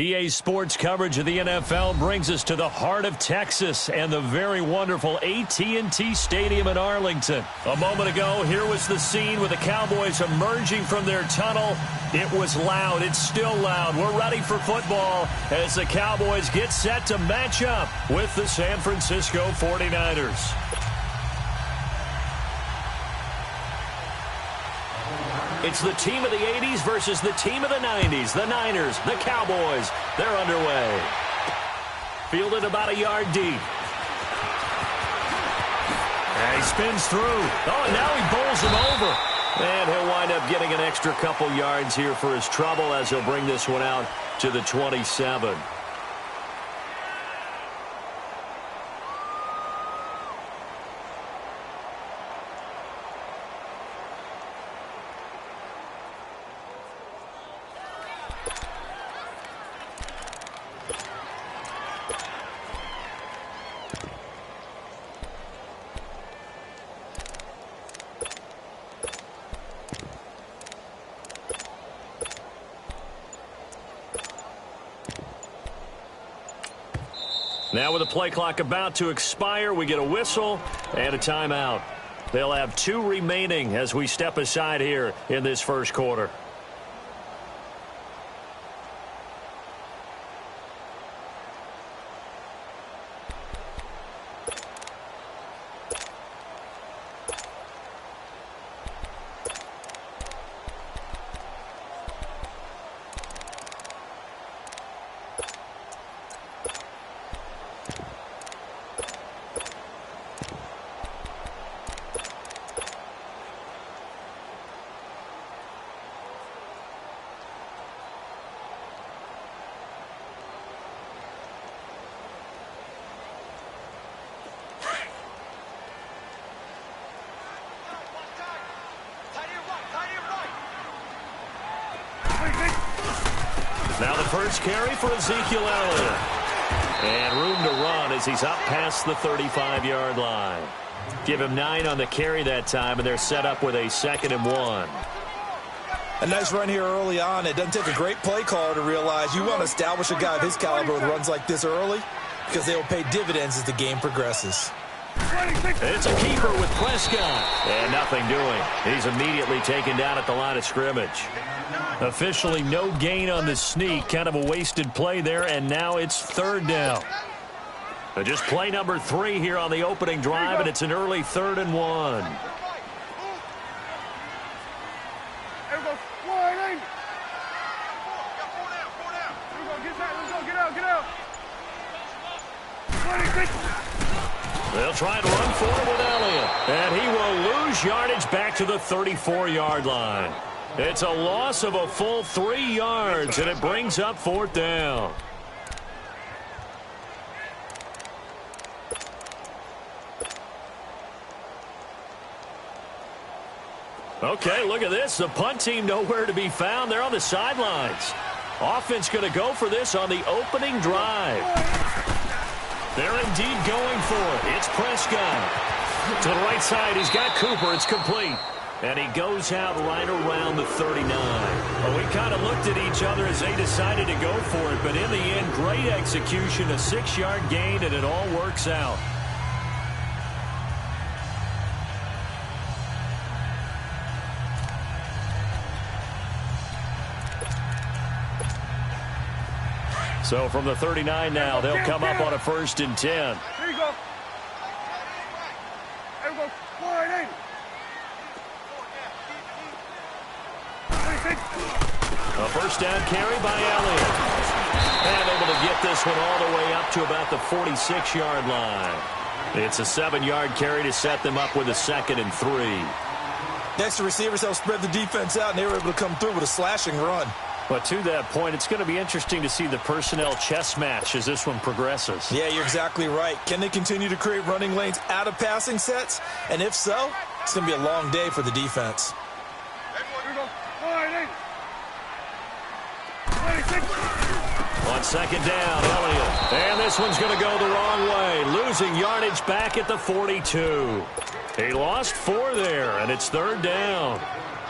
EA Sports coverage of the NFL brings us to the heart of Texas and the very wonderful AT&T Stadium in Arlington. A moment ago, here was the scene with the Cowboys emerging from their tunnel. It was loud. It's still loud. We're ready for football as the Cowboys get set to match up with the San Francisco 49ers. It's the team of the 80s versus the team of the 90s. The Niners, the Cowboys, they're underway. Fielded about a yard deep. And he spins through. Oh, and now he bowls him over. And he'll wind up getting an extra couple yards here for his trouble as he'll bring this one out to the 27. Now with the play clock about to expire, we get a whistle and a timeout. They'll have 2 remaining as we step aside here in this first quarter. Now the first carry for Ezekiel Elliott. And room to run as he's up past the 35-yard line. Give him 9 on the carry that time, and they're set up with a 2nd and 1. A nice run here early on. It doesn't take a great play caller to realize you want to establish a guy of his caliber with runs like this early because they will pay dividends as the game progresses. It's a keeper with Prescott. And nothing doing. He's immediately taken down at the line of scrimmage. Officially no gain on the sneak. Kind of a wasted play there, and now it's 3rd down. Just play number 3 here on the opening drive, and it's an early 3rd and 1. They'll try to run forward with Elliott. And he will lose yardage back to the 34-yard line. It's a loss of a full 3 yards, and it brings up 4th down. Okay, look at this. The punt team nowhere to be found. They're on the sidelines. Offense going to go for this on the opening drive. They're indeed going for it. It's Prescott. To the right side, he's got Cooper. It's complete. And he goes out right around the 39. Well, we kind of looked at each other as they decided to go for it. But in the end, great execution, a 6-yard gain, and it all works out. So from the 39 now, they'll come up on a 1st and 10. Here you go. There we go. 4-8. A first down carry by Elliott. And able to get this one all the way up to about the 46-yard line. It's a 7-yard carry to set them up with a 2nd and 3. Next, the receivers help spread the defense out, and they were able to come through with a slashing run. But to that point, it's going to be interesting to see the personnel chess match as this one progresses. Yeah, you're exactly right. Can they continue to create running lanes out of passing sets? And if so, it's going to be a long day for the defense. On On second down, Elliott. And this one's going to go the wrong way. Losing yardage back at the 42. He lost 4 there, and it's third down.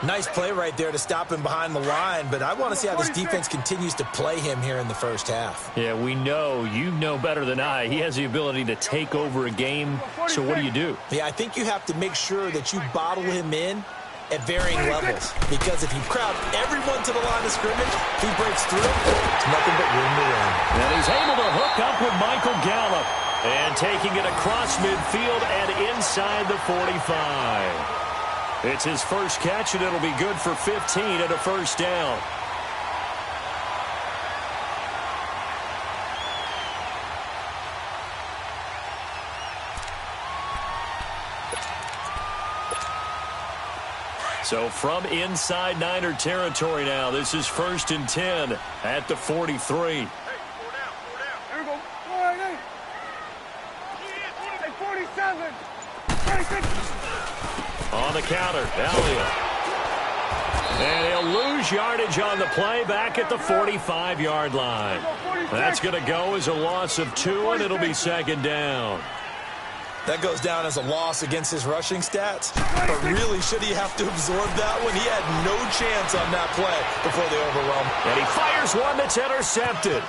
Nice play right there to stop him behind the line, but I want to see how this defense continues to play him here in the first half. Yeah, we know. You know better than I. He has the ability to take over a game, so what do? Yeah, I think you have to make sure that you bottle him in at varying levels, because if you crowd everyone to the line of scrimmage, if he breaks through, it's nothing but room to run. And he's able to hook up with Michael Gallup and taking it across midfield and inside the 45. It's his first catch, and it'll be good for 15 and a first down. So from inside Niner territory now, this is 1st and 10 at the 43. On the counter, Elliott. And he'll lose yardage on the play back at the 45-yard line. That's going to go as a loss of 2, and it'll be second down. That goes down as a loss against his rushing stats, but really, should he have to absorb that one? He had no chance on that play before they overwhelmed him. And he fires one that's intercepted.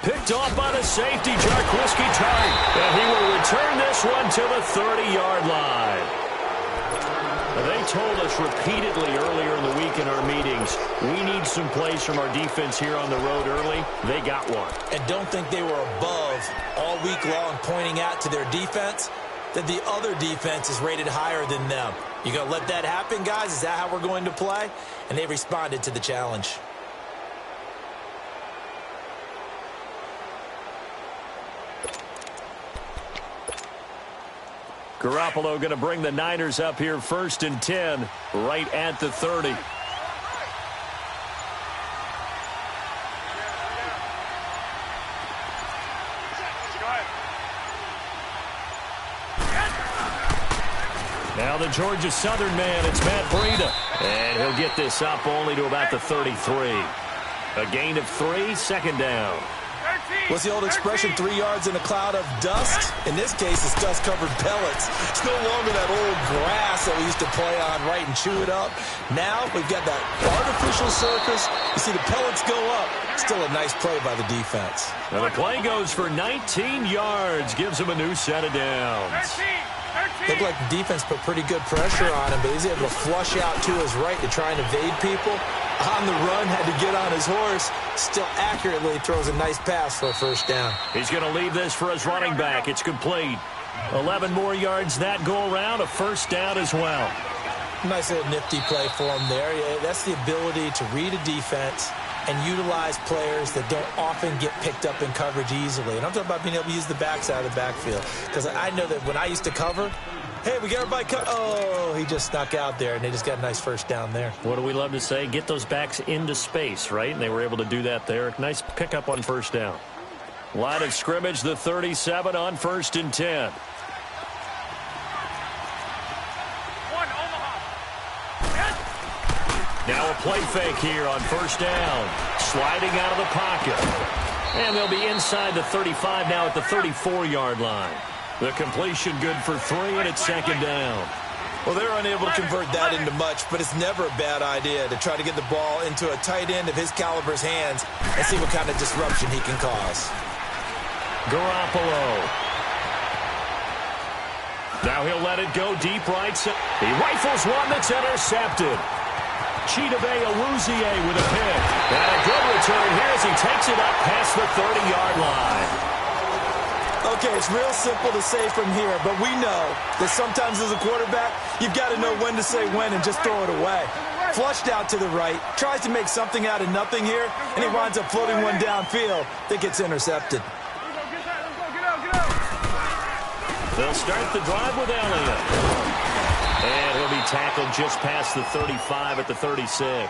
Picked off by the safety, Jarquiski Tartt. And he will return this one to the 30-yard line. They told us repeatedly earlier in the week in our meetings, we need some plays from our defense here on the road early. They got one. And don't think they were above all week long pointing out to their defense that the other defense is rated higher than them. You going to let that happen, guys? Is that how we're going to play? And they responded to the challenge. Garoppolo going to bring the Niners up here 1st and 10 right at the 30. Now the Georgia Southern man, it's Matt Breida. And he'll get this up only to about the 33. A gain of 3, second down. What's the old expression, 3 yards in a cloud of dust? In this case, it's dust-covered pellets. It's no longer that old grass that we used to play on, right, and chew it up. Now we've got that artificial surface. You see the pellets go up. Still a nice play by the defense. And the play goes for 19 yards, gives him a new set of downs. Looked like the defense put pretty good pressure on him, but he's able to flush out to his right to try and evade people. On the run, had to get on his horse. Still accurately throws a nice pass for a first down. He's going to leave this for his running back. It's complete. 11 more yards that go around, a first down as well. Nice little nifty play for him there. Yeah, that's the ability to read a defense and utilize players that don't often get picked up in coverage easily. And I'm talking about being able to use the backside of the backfield. Because I know that when I used to cover, hey, we got everybody oh, he just snuck out there, and they just got a nice first down there. What do we love to say? Get those backs into space, right? And they were able to do that there. Nice pickup on first down. Line of scrimmage, the 37 on 1st and 10. Now a play fake here on first down. Sliding out of the pocket. And they'll be inside the 35 now at the 34-yard line. The completion good for 3, and it's second down. Well, they're unable to convert that into much, but it's never a bad idea to try to get the ball into a tight end of his caliber's hands and see what kind of disruption he can cause. Garoppolo. Now he'll let it go deep right. He rifles one that's intercepted. Chidobe Awuzie with a pick. And a good return here as he takes it up past the 30-yard line. Okay, it's real simple to say from here, but we know that sometimes as a quarterback, you've got to know when to say when and just throw it away. Flushed out to the right, tries to make something out of nothing here, and he winds up floating one downfield that gets intercepted. They'll start the drive with Elliott. And he'll be tackled just past the 35 at the 36.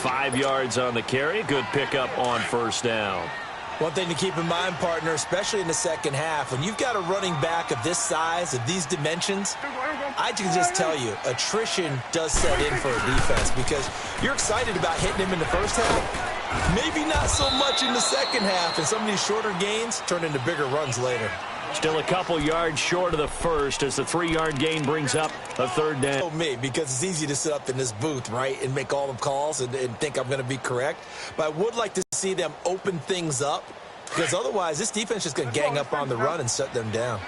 5 yards on the carry. Good pickup on first down. One thing to keep in mind, partner, especially in the second half, when you've got a running back of this size, of these dimensions, I can just tell you, attrition does set in for a defense because you're excited about hitting him in the first half, maybe not so much in the second half, and some of these shorter gains turn into bigger runs later. Still a couple yards short of the first as the 3-yard gain brings up a third down. Oh, me, because it's easy to sit up in this booth, right, and make all the calls and think I'm going to be correct. But I would like to see them open things up because otherwise this defense is going to gang up on the run and shut them down.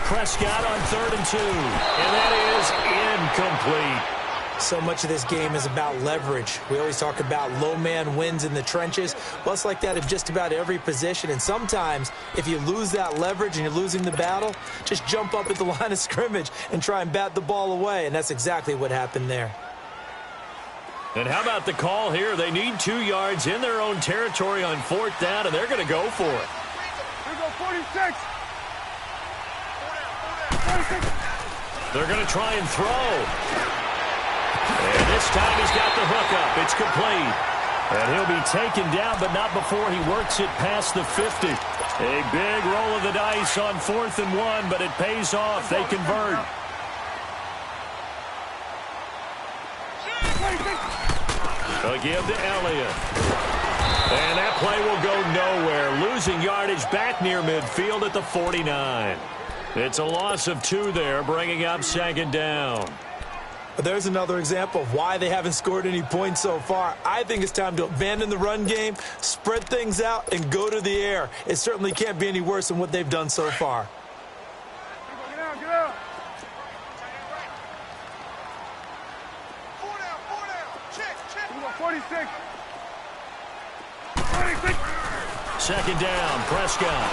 Prescott on 3rd and 2, and that is incomplete. So much of this game is about leverage. We always talk about low man wins in the trenches. Well, it's like that in just about every position. And sometimes, if you lose that leverage and you're losing the battle, just jump up at the line of scrimmage and try and bat the ball away. And that's exactly what happened there. And how about the call here? They need 2 yards in their own territory on 4th down, and they're going to go for it. Here we go, 46. They're going to try and throw. And this time he's got the hook up. It's complete. And he'll be taken down, but not before he works it past the 50. A big roll of the dice on 4th and 1, but it pays off. They convert. They'll give to Elliott. And that play will go nowhere. Losing yardage back near midfield at the 49. It's a loss of 2 there, bringing up 2nd down. But there's another example of why they haven't scored any points so far. I think it's time to abandon the run game, spread things out, and go to the air. It certainly can't be any worse than what they've done so far. Get out, get out. 4 down. Check. Here we go, 46. 2nd down, Prescott.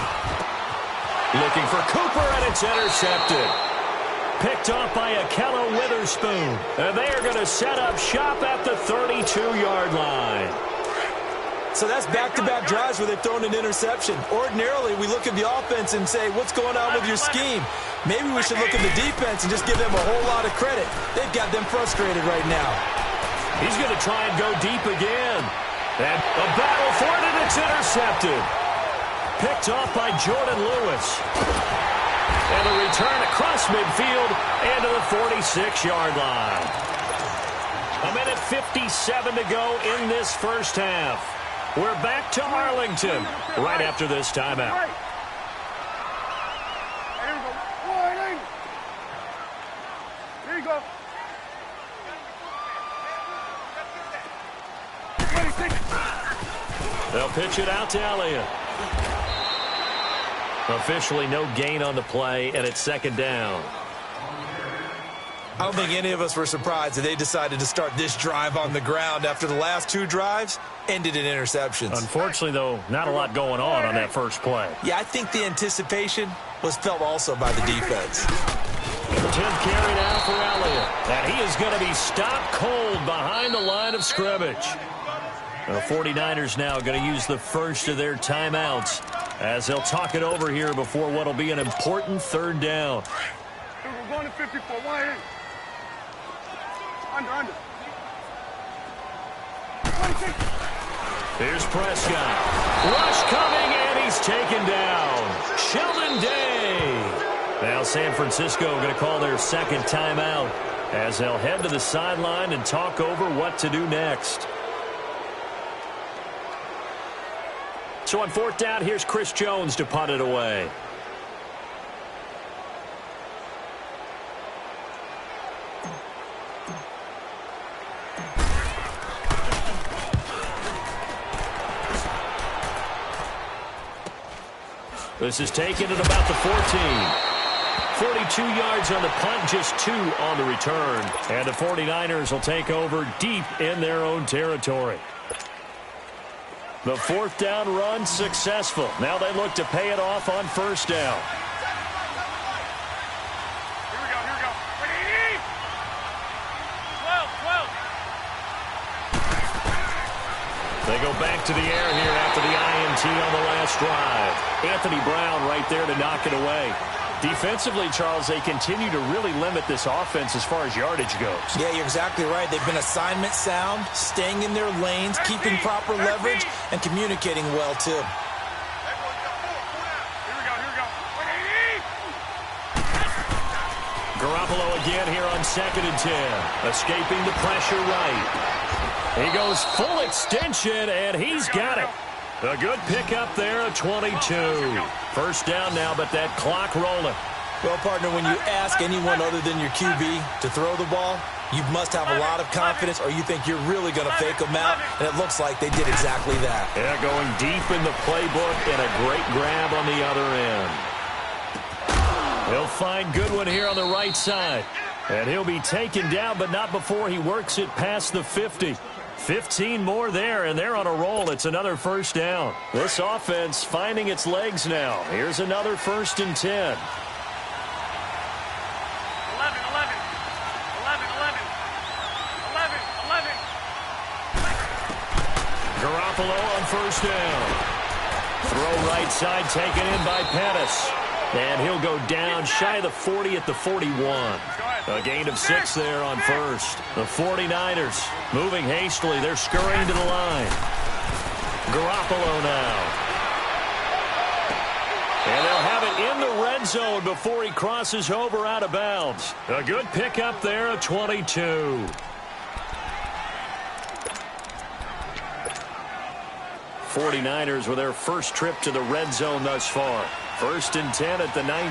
Looking for Cooper, and it's intercepted. Picked off by Akello Witherspoon. And they are going to set up shop at the 32-yard line. So that's back-to-back drives where they've thrown an interception. Ordinarily, we look at the offense and say, what's going on with your scheme? Maybe we should look at the defense and just give them a whole lot of credit. They've got them frustrated right now. He's going to try and go deep again. And a battle for it, and it's intercepted. Picked off by Jordan Lewis. And a return across midfield and to the 46-yard line. 1:57 to go in this first half. We're back to Arlington right after this timeout. Here you go. They'll pitch it out to Elliott. Officially no gain on the play, and it's 2nd down. I don't think any of us were surprised that they decided to start this drive on the ground after the last 2 drives ended in interceptions. Unfortunately, though, not a lot going on that first play. Yeah, I think the anticipation was felt also by the defense. 10th carry now for Elliott. And he is going to be stopped cold behind the line of scrimmage. The 49ers now going to use the first of their timeouts as they'll talk it over here before what will be an important 3rd down. We're going to 54. Wide in. Under. 26. Here's Prescott. Rush coming, and he's taken down. Sheldon Day. Now San Francisco going to call their 2nd timeout as they'll head to the sideline and talk over what to do next. So on 4th down, here's Chris Jones to punt it away. This is taken at about the 14. 42 yards on the punt, just 2 on the return. And the 49ers will take over deep in their own territory. The 4th down run successful. Now they look to pay it off on 1st down. Here we go. Ready? 12. They go back to the air here after the INT on the last drive. Anthony Brown right there to knock it away. Defensively, Charles, they continue to really limit this offense as far as yardage goes. Yeah, you're exactly right. They've been assignment sound, staying in their lanes, keeping proper leverage, and communicating well, too. Here we go. 180. Garoppolo again here on 2nd and 10. Escaping the pressure right. He goes full extension, and he's got it. A good pickup there, a 22. First down now, but that clock rolling. Well, partner, when you ask anyone other than your QB to throw the ball, you must have a lot of confidence or you think you're really going to fake them out, and it looks like they did exactly that. Yeah, going deep in the playbook and a great grab on the other end. He'll find Goodwin here on the right side. And he'll be taken down, but not before he works it past the 50. 15 more there, and they're on a roll. It's another first down. This offense finding its legs now. Here's another 1st and 10. 11. Garoppolo on first down. Throw right side taken in by Pettis. And he'll go down shy of the 40 at the 41. A gain of 6 there on first. The 49ers moving hastily. They're scurrying to the line. Garoppolo now. And they'll have it in the red zone before he crosses over out of bounds. A good pickup there, a 22. '49ers with their first trip to the red zone thus far. 1st and 10 at the 19. Go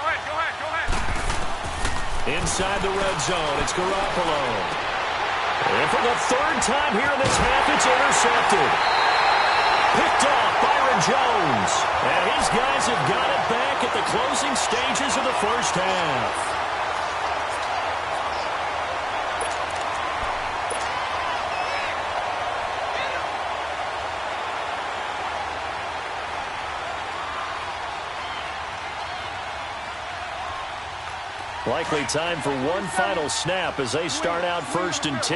ahead. Inside the red zone, it's Garoppolo. And for the 3rd time here in this half, it's intercepted. Picked off Byron Jones. And his guys have got it back at the closing stages of the first half. Likely time for one final snap as they start out 1st and 10. To the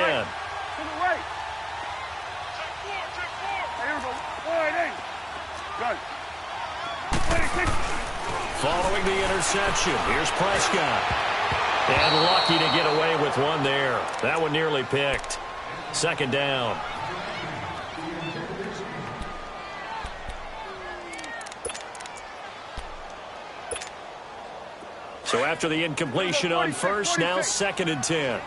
right. Here we go. 180. Good. 180. Following the interception, here's Prescott. And lucky to get away with one there. That one nearly picked. 2nd down. So after the incompletion on first, now 2nd and 10.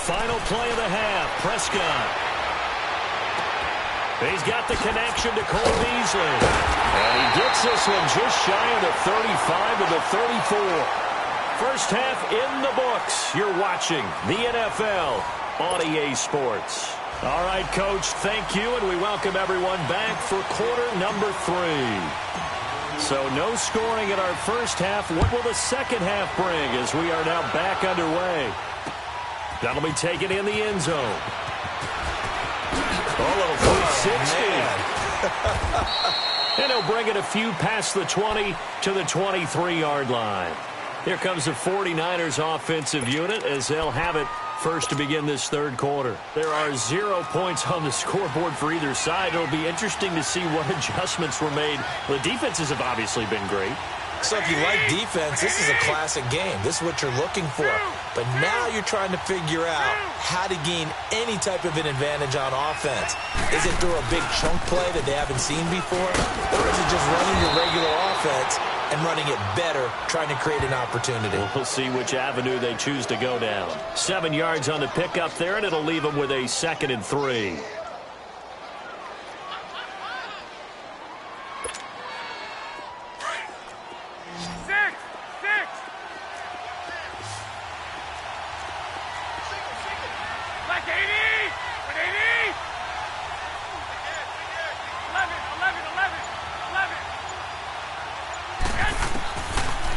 Final play of the half, Prescott. He's got the connection to Cole Beasley. And he gets this one just shy of the 35 to the 34. First half in the books. You're watching the NFL on EA Sports. All right, Coach, thank you, and we welcome everyone back for quarter number 3. So no scoring in our first half. What will the second half bring as we are now back underway? That'll be taken in the end zone. A little 360. And he'll bring it a few past the 20 to the 23-yard line. Here comes the 49ers offensive unit as they'll have it first to begin this 3rd quarter. There are 0 points on the scoreboard for either side. It'll be interesting to see what adjustments were made. The defenses have obviously been great. So if you like defense, this is a classic game. This is what you're looking for. But now you're trying to figure out how to gain any type of an advantage on offense. Is it through a big chunk play that they haven't seen before? Or is it just running your regular offense and running it better, trying to create an opportunity? We'll see which avenue they choose to go down. 7 yards on the pickup there, and it'll leave them with a 2nd and 3.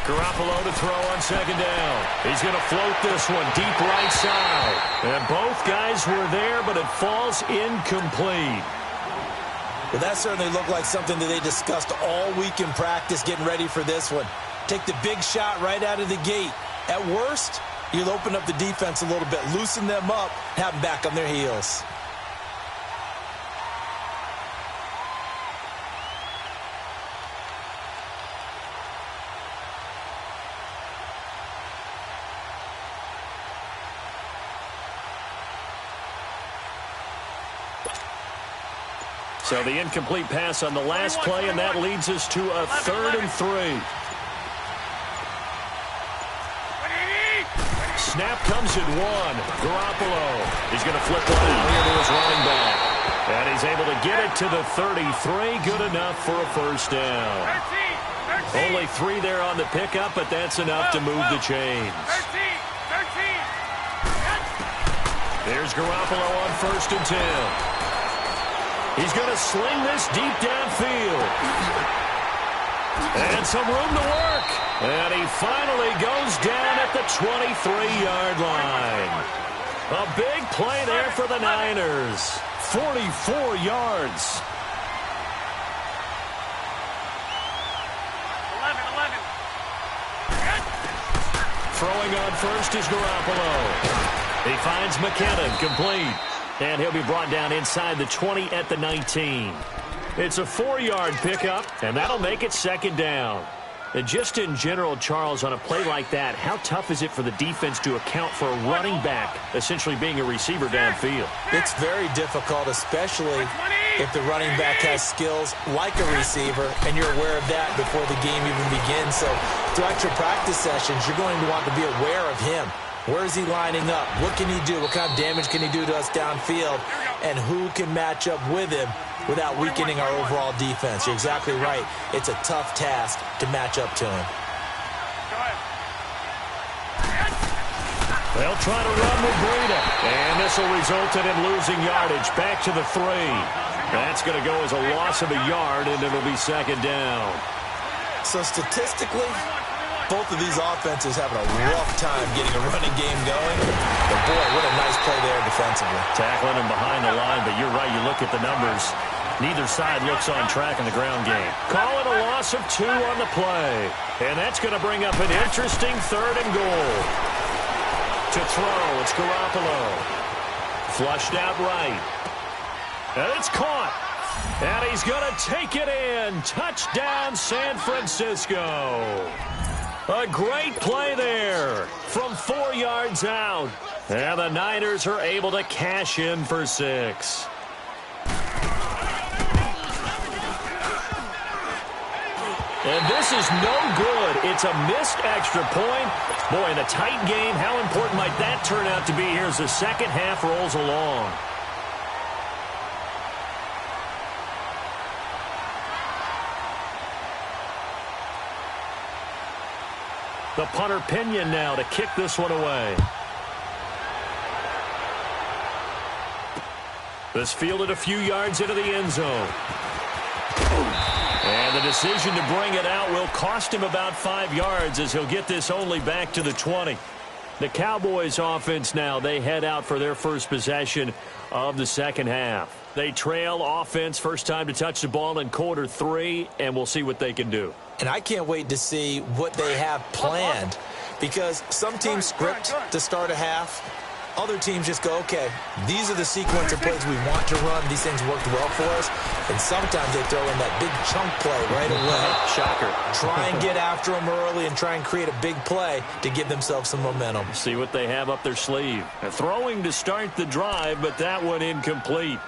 Garoppolo to throw on 2nd down. He's going to float this one deep right side. And both guys were there, but it falls incomplete. Well, that certainly looked like something that they discussed all week in practice, getting ready for this one. Take the big shot right out of the gate. At worst, you'll open up the defense a little bit, loosen them up, have them back on their heels. So the incomplete pass on the last play, and that leads us to a 3rd and 3. Snap comes at 1. Garoppolo. He's going to flip one out here to his running back. And he's able to get it to the 33. Good enough for a first down. 13. Only 3 there on the pickup, but that's enough to move the chains. 13. There's Garoppolo on 1st and 10. He's going to sling this deep downfield. And some room to work. And he finally goes down at the 23-yard line. A big play there for the Niners. 44 yards. 11. Throwing on first is Garoppolo. He finds McKinnon, complete. And he'll be brought down inside the 20 at the 19. It's a 4-yard pickup, and that'll make it 2nd down. And just in general, Charles, on a play like that, how tough is it for the defense to account for a running back essentially being a receiver downfield? It's very difficult, especially if the running back has skills like a receiver, and you're aware of that before the game even begins. So throughout your practice sessions, you're going to want to be aware of him. Where is he lining up? What can he do? What kind of damage can he do to us downfield? And who can match up with him without weakening our overall defense? You're exactly right. It's a tough task to match up to him. They'll try to run with Breida. And this will result in him losing yardage. Back to the 3. That's going to go as a loss of a yard, and it'll be 2nd down. So statistically, both of these offenses having a rough time getting a running game going. But boy, what a nice play there defensively. Tackling him behind the line, but you're right, you look at the numbers. Neither side looks on track in the ground game. Call it a loss of 2 on the play. And that's going to bring up an interesting 3rd and goal. To throw, it's Garoppolo. Flushed out right. And it's caught. And he's going to take it in. Touchdown, San Francisco. A great play there from 4 yards out. And the Niners are able to cash in for 6. And this is no good. It's a missed extra point. Boy, in a tight game, how important might that turn out to be here as the second half rolls along? The punter Pinion now to kick this one away. This fielded a few yards into the end zone. And the decision to bring it out will cost him about 5 yards as he'll get this only back to the 20. The Cowboys offense now, they head out for their first possession of the second half. They trail offense, first time to touch the ball in quarter 3, and we'll see what they can do. And I can't wait to see what they have planned, because some teams script to start a half. Other teams just go, okay, these are the sequence of plays we want to run. These things worked well for us. And sometimes they throw in that big chunk play right away. Shocker. Try and get after them early and try and create a big play to give themselves some momentum. See what they have up their sleeve. They're throwing to start the drive, but that one incomplete.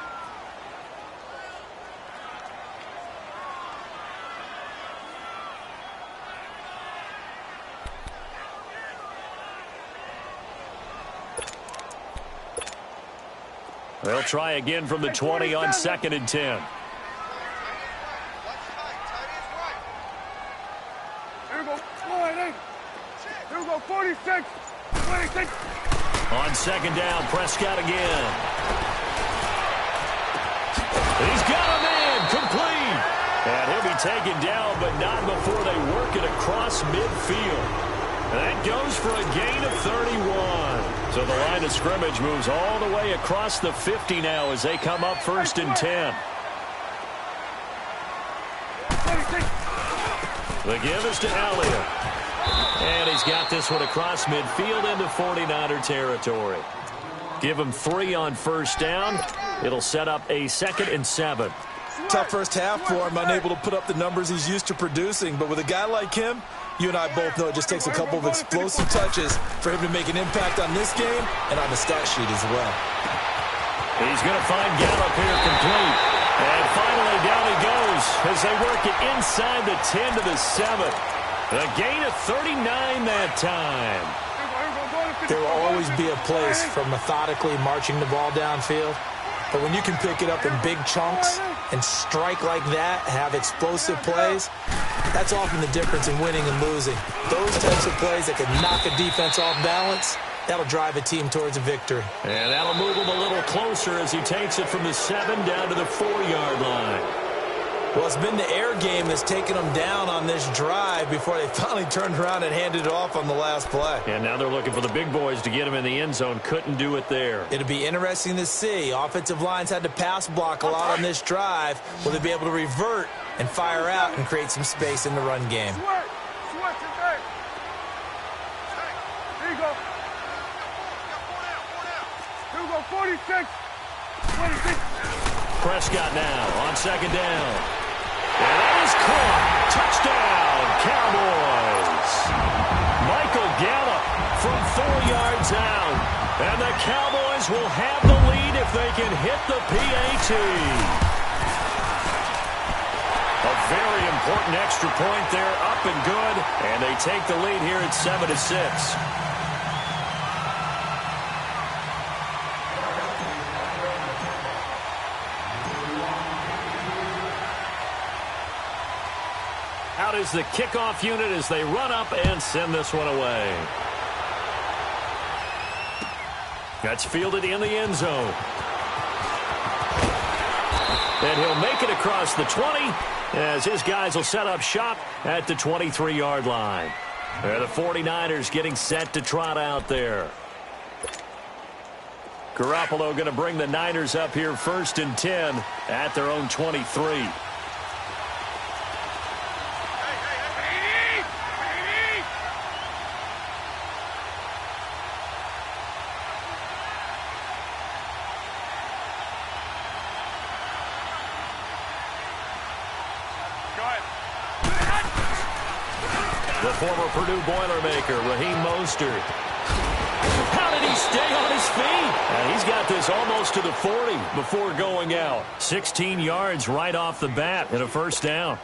They'll try again from the 20 on 2nd and 10. Here we go. Here we go. 46. 26. On 2nd down, Prescott again. He's got a man, complete. And he'll be taken down, but not before they work it across midfield. That goes for a gain of 31. So the line of scrimmage moves all the way across the 50 now as they come up 1st and 10. The give is to Elliott. And he's got this one across midfield into 49er territory. Give him 3 on 1st down. It'll set up a 2nd and 7. Tough first half for him, unable to put up the numbers he's used to producing. But with a guy like him, you and I both know it just takes a couple of explosive touches for him to make an impact on this game and on the stat sheet as well. He's going to find Gallup here complete. And finally as they work it inside the 10 to the 7. A gain of 39 that time. There will always be a place for methodically marching the ball downfield. But when you can pick it up in big chunks and strike like that, have explosive plays, that's often the difference in winning and losing. Those types of plays that can knock a defense off balance, that'll drive a team towards a victory. And that'll move him a little closer as he takes it from the 7 down to the 4-yard line. Well, it's been the air game that's taken them down on this drive before they finally turned around and handed it off on the last play. And now they're looking for the big boys to get him in the end zone. Couldn't do it there. It'll be interesting to see. Offensive lines had to pass block a lot on this drive. Will they be able to revert and fire out and create some space in the run game? Here you go. Here we go, 46. 26. Prescott now on 2nd down. And that is caught. Touchdown, Cowboys. Michael Gallup from 4 yards out. And the Cowboys will have the lead if they can hit the PAT. A very important extra point there, up and good. And they take the lead here at 7-6. Out is the kickoff unit as they run up and send this one away. That's fielded in the end zone. And he'll make it across the 20 as his guys will set up shop at the 23-yard line. The 49ers getting set to trot out there. Garoppolo going to bring the Niners up here 1st and 10 at their own 23. The former Purdue Boilermaker, Raheem Mostert. How did he stay on his feet? And he's got this almost to the 40 before going out. 16 yards right off the bat and a 1st down.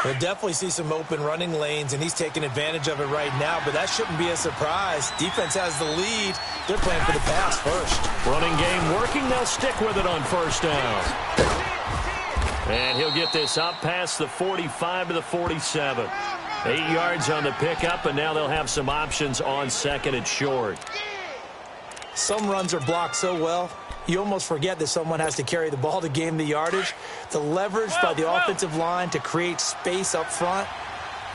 We'll definitely see some open running lanes, and he's taking advantage of it right now, but that shouldn't be a surprise. Defense has the lead. They're playing for the pass first. Running game working. They'll stick with it on 1st down. And he'll get this up past the 45 to the 47. 8 yards on the pickup, and now they'll have some options on 2nd and short. Some runs are blocked so well, you almost forget that someone has to carry the ball to gain the yardage. The leverage by the offensive line to create space up front,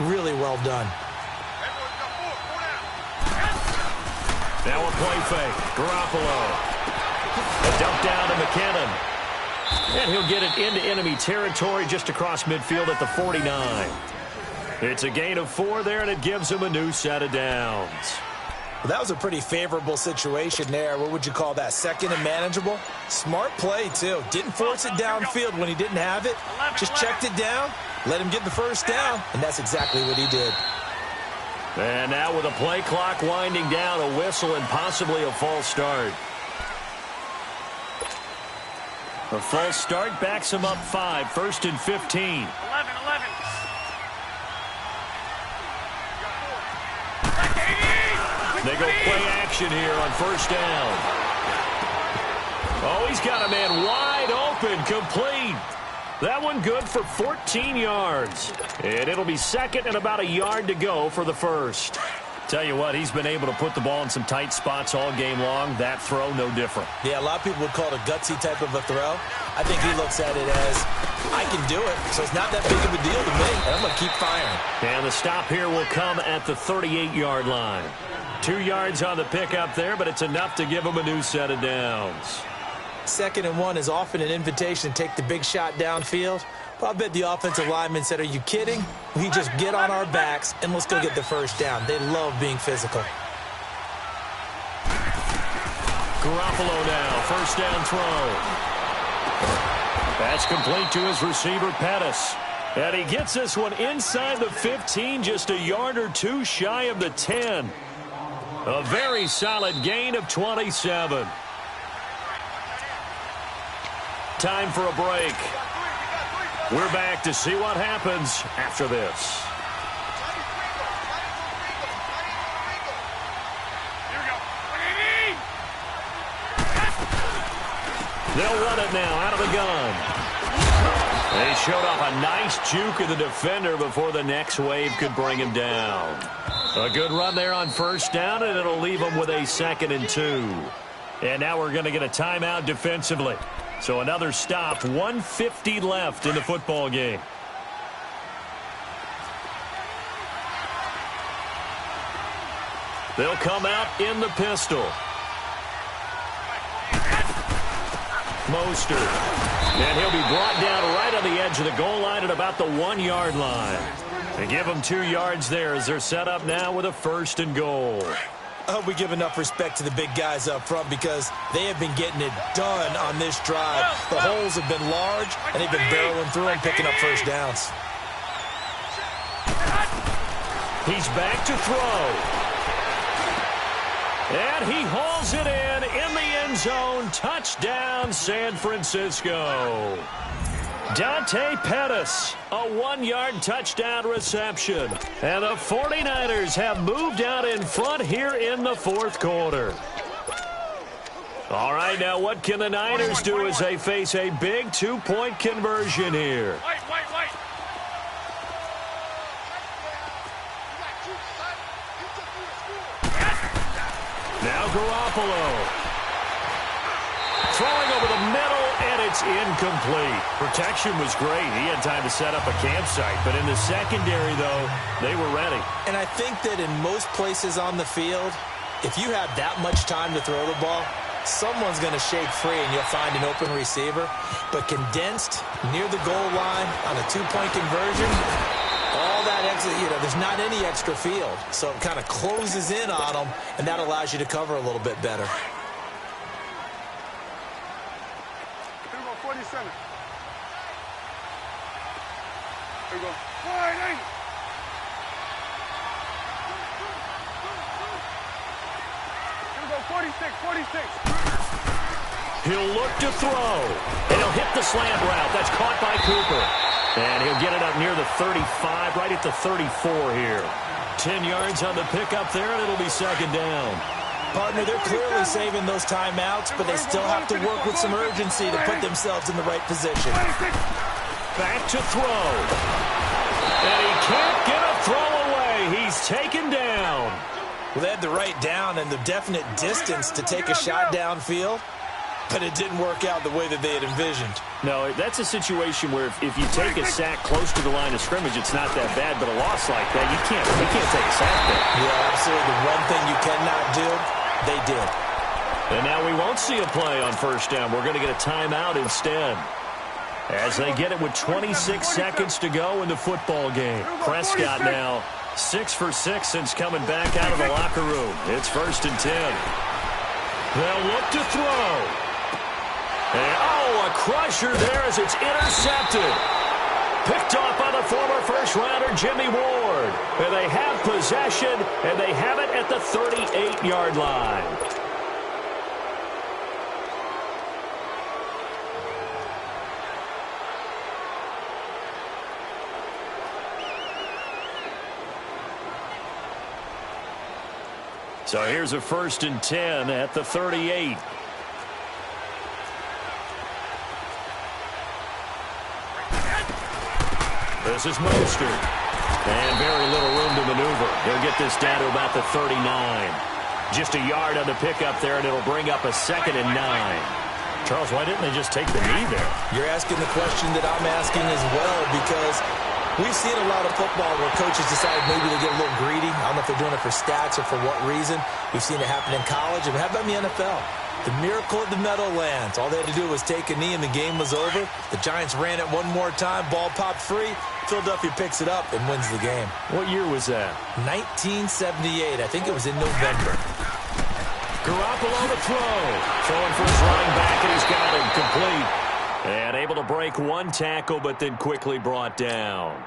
really well done. Now a play fake. Garoppolo. A dump down to McKinnon. And he'll get it into enemy territory just across midfield at the 49. It's a gain of 4 there, and it gives him a new set of downs. Well, that was a pretty favorable situation there. What would you call that? 2nd and manageable? Smart play, too. Didn't force it downfield when he didn't have it. Just checked it down, let him get the 1st down, and that's exactly what he did. And now with a play clock winding down, a whistle and possibly a false start. A false start backs him up 5, 1st and 15. 11. They go play action here on 1st down. Oh, he's got a man wide open, complete. That one good for 14 yards. And it'll be 2nd and about a yard to go for the 1st. Tell you what, he's been able to put the ball in some tight spots all game long. That throw, no different. Yeah, a lot of people would call it a gutsy type of a throw. I think he looks at it as, I can do it, so it's not that big of a deal to me, and I'm going to keep firing. And the stop here will come at the 38-yard line. 2 yards on the pickup there, but it's enough to give him a new set of downs. 2nd and 1 is often an invitation to take the big shot downfield. Well, I bet the offensive lineman said, are you kidding? We just get on our backs and let's go get the 1st down. They love being physical. Garoppolo now, 1st down throw. That's complete to his receiver, Pettis. And he gets this one inside the 15, just a yard or 2 shy of the 10. A very solid gain of 27. Time for a break. We're back to see what happens after this. They'll run it now out of the gun. They showed off a nice juke of the defender before the next wave could bring him down. A good run there on first down, and it'll leave them with a 2nd and 2. And now we're going to get a timeout defensively. So another stop, 1:50 left in the football game. They'll come out in the pistol. Mostert. And he'll be brought down right on the edge of the goal line at about the 1-yard line. They give them 2 yards there as they're set up now with a 1st and goal. I hope we give enough respect to the big guys up front because they have been getting it done on this drive. The holes have been large, and they've been barreling through and picking up first downs. He's back to throw. And he hauls it in the end zone. Touchdown, San Francisco. Dante Pettis, a 1-yard touchdown reception. And the 49ers have moved out in front here in the 4th quarter. All right, now what can the Niners do as they face a big 2-point conversion here? Now Garoppolo. Throwing over the middle, and it's incomplete. Protection was great. He had time to set up a campsite, but in the secondary, though, they were ready. And I think that in most places on the field, if you have that much time to throw the ball, someone's going to shake free and you'll find an open receiver. But condensed near the goal line on a 2-point conversion, all that extra, there's not any extra field. So it kind of closes in on them, and that allows you to cover a little bit better. Here we go, 47. Here we go. Here we go, 46. He'll look to throw, and he'll hit the slant route. That's caught by Cooper. And he'll get it up near the 35, right at the 34 here. 10 yards on the pickup there, and it'll be 2nd down. Partner, they're clearly saving those timeouts, but they still have to work with some urgency to put themselves in the right position. Back to throw. And he can't get a throw away. He's taken down. Well, they had the right down and the definite distance to take a shot downfield, but it didn't work out the way that they had envisioned. No, that's a situation where if you take a sack close to the line of scrimmage, it's not that bad, but a loss like that, you can't take a sack there. Yeah, absolutely. The one thing you cannot do, they did. And now we won't see a play on first down. We're going to get a timeout instead. As they get it with 26 seconds to go in the football game. Prescott now 6 for 6 since coming back out of the locker room. It's 1st and 10. They'll look to throw. And, a crusher there as it's intercepted. Picked off by the former first-rounder Jimmy Ward. And they have possession, and they have it at the 38-yard line. So here's a 1st and 10 at the 38. This is Mostert. And very little room to maneuver. He'll get this down to about the 39. Just a yard on the pickup there, and it'll bring up a 2nd and 9. Charles, why didn't they just take the knee there? You're asking the question that I'm asking as well, because we've seen a lot of football where coaches decide maybe they get a little greedy. I don't know if they're doing it for stats or for what reason. We've seen it happen in college. And how about in the NFL? The miracle at the Meadowlands. All they had to do was take a knee and the game was over. The Giants ran it one more time. Ball popped free. Philadelphia picks it up and wins the game. What year was that? 1978. I think it was in November. Garoppolo to throw. Throwing for his running back, and he's got him complete. And able to break one tackle, but then quickly brought down.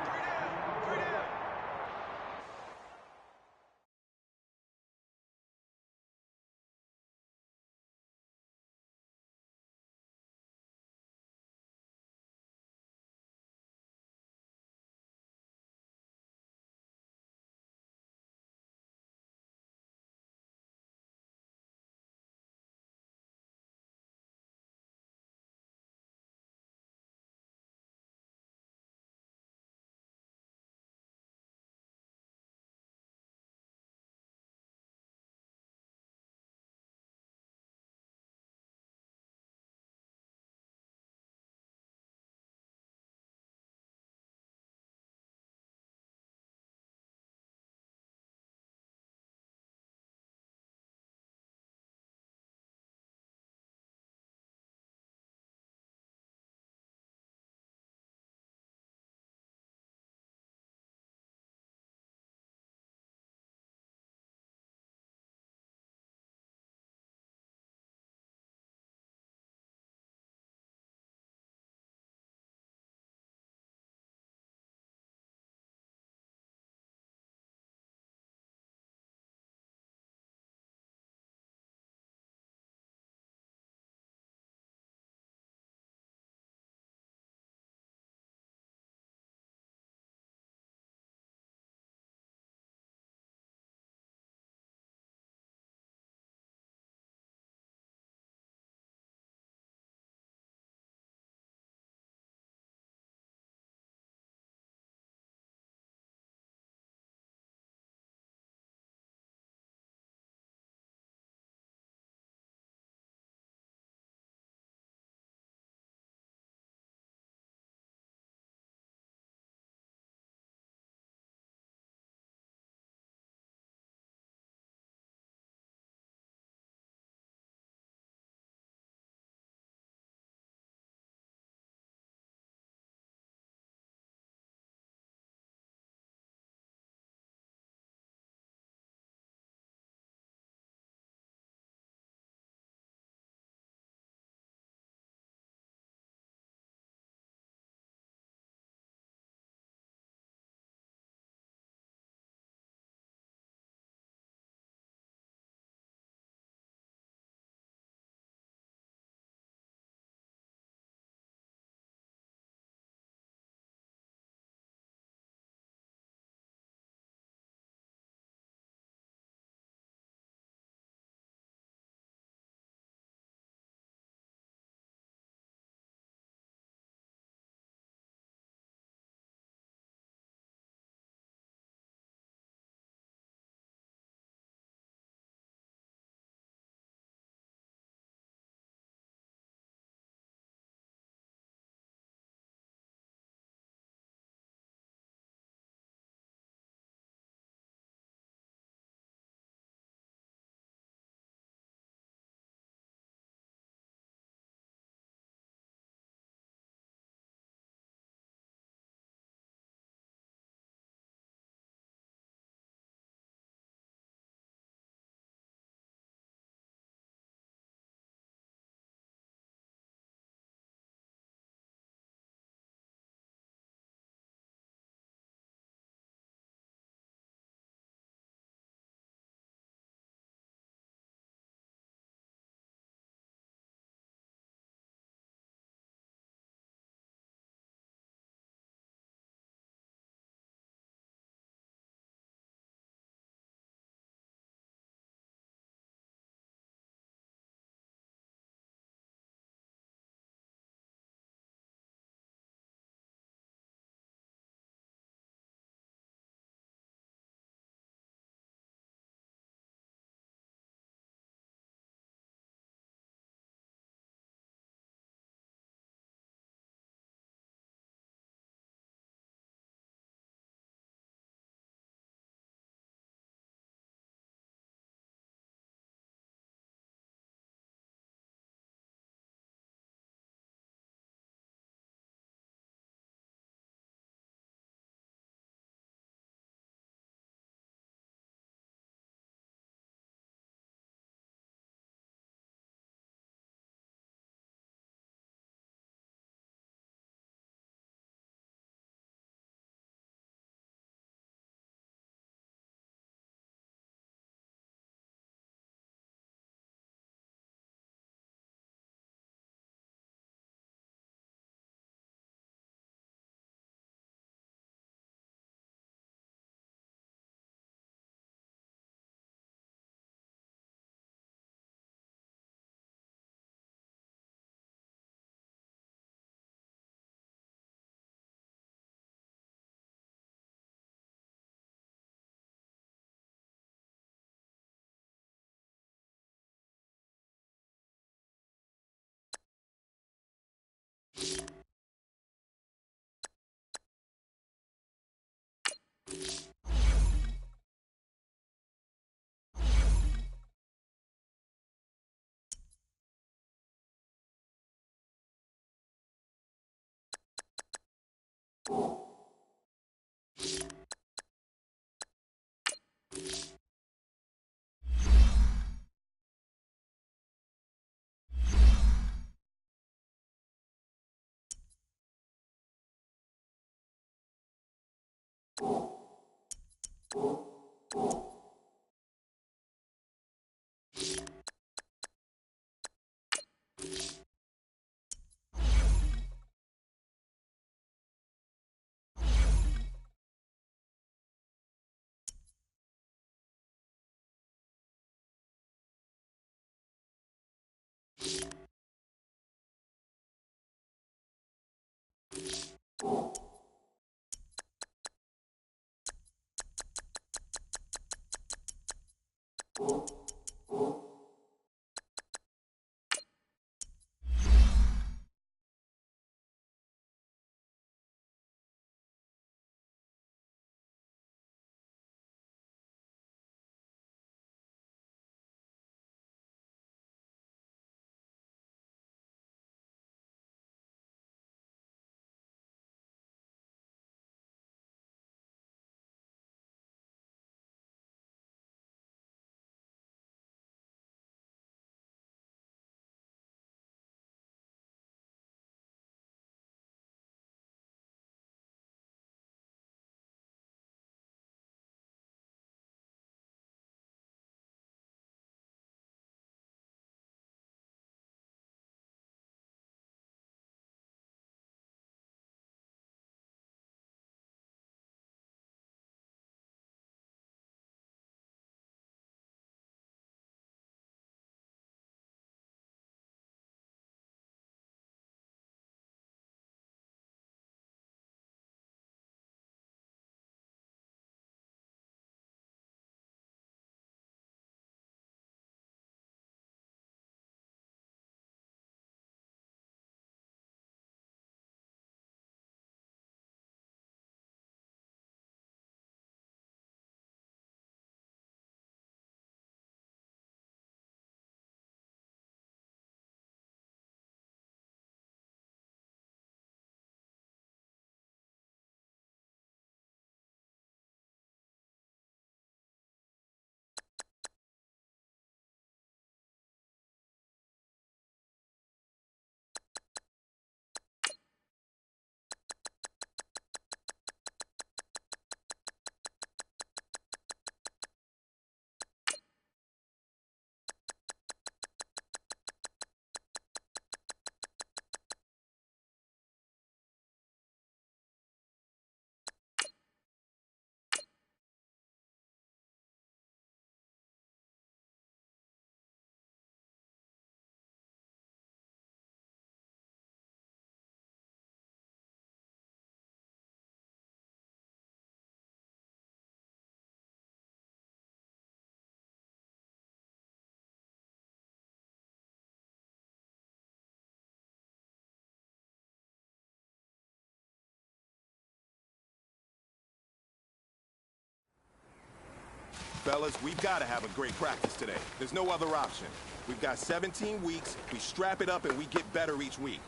Fellas, we've got to have a great practice today. There's no other option. We've got 17 weeks, we strap it up and we get better each week.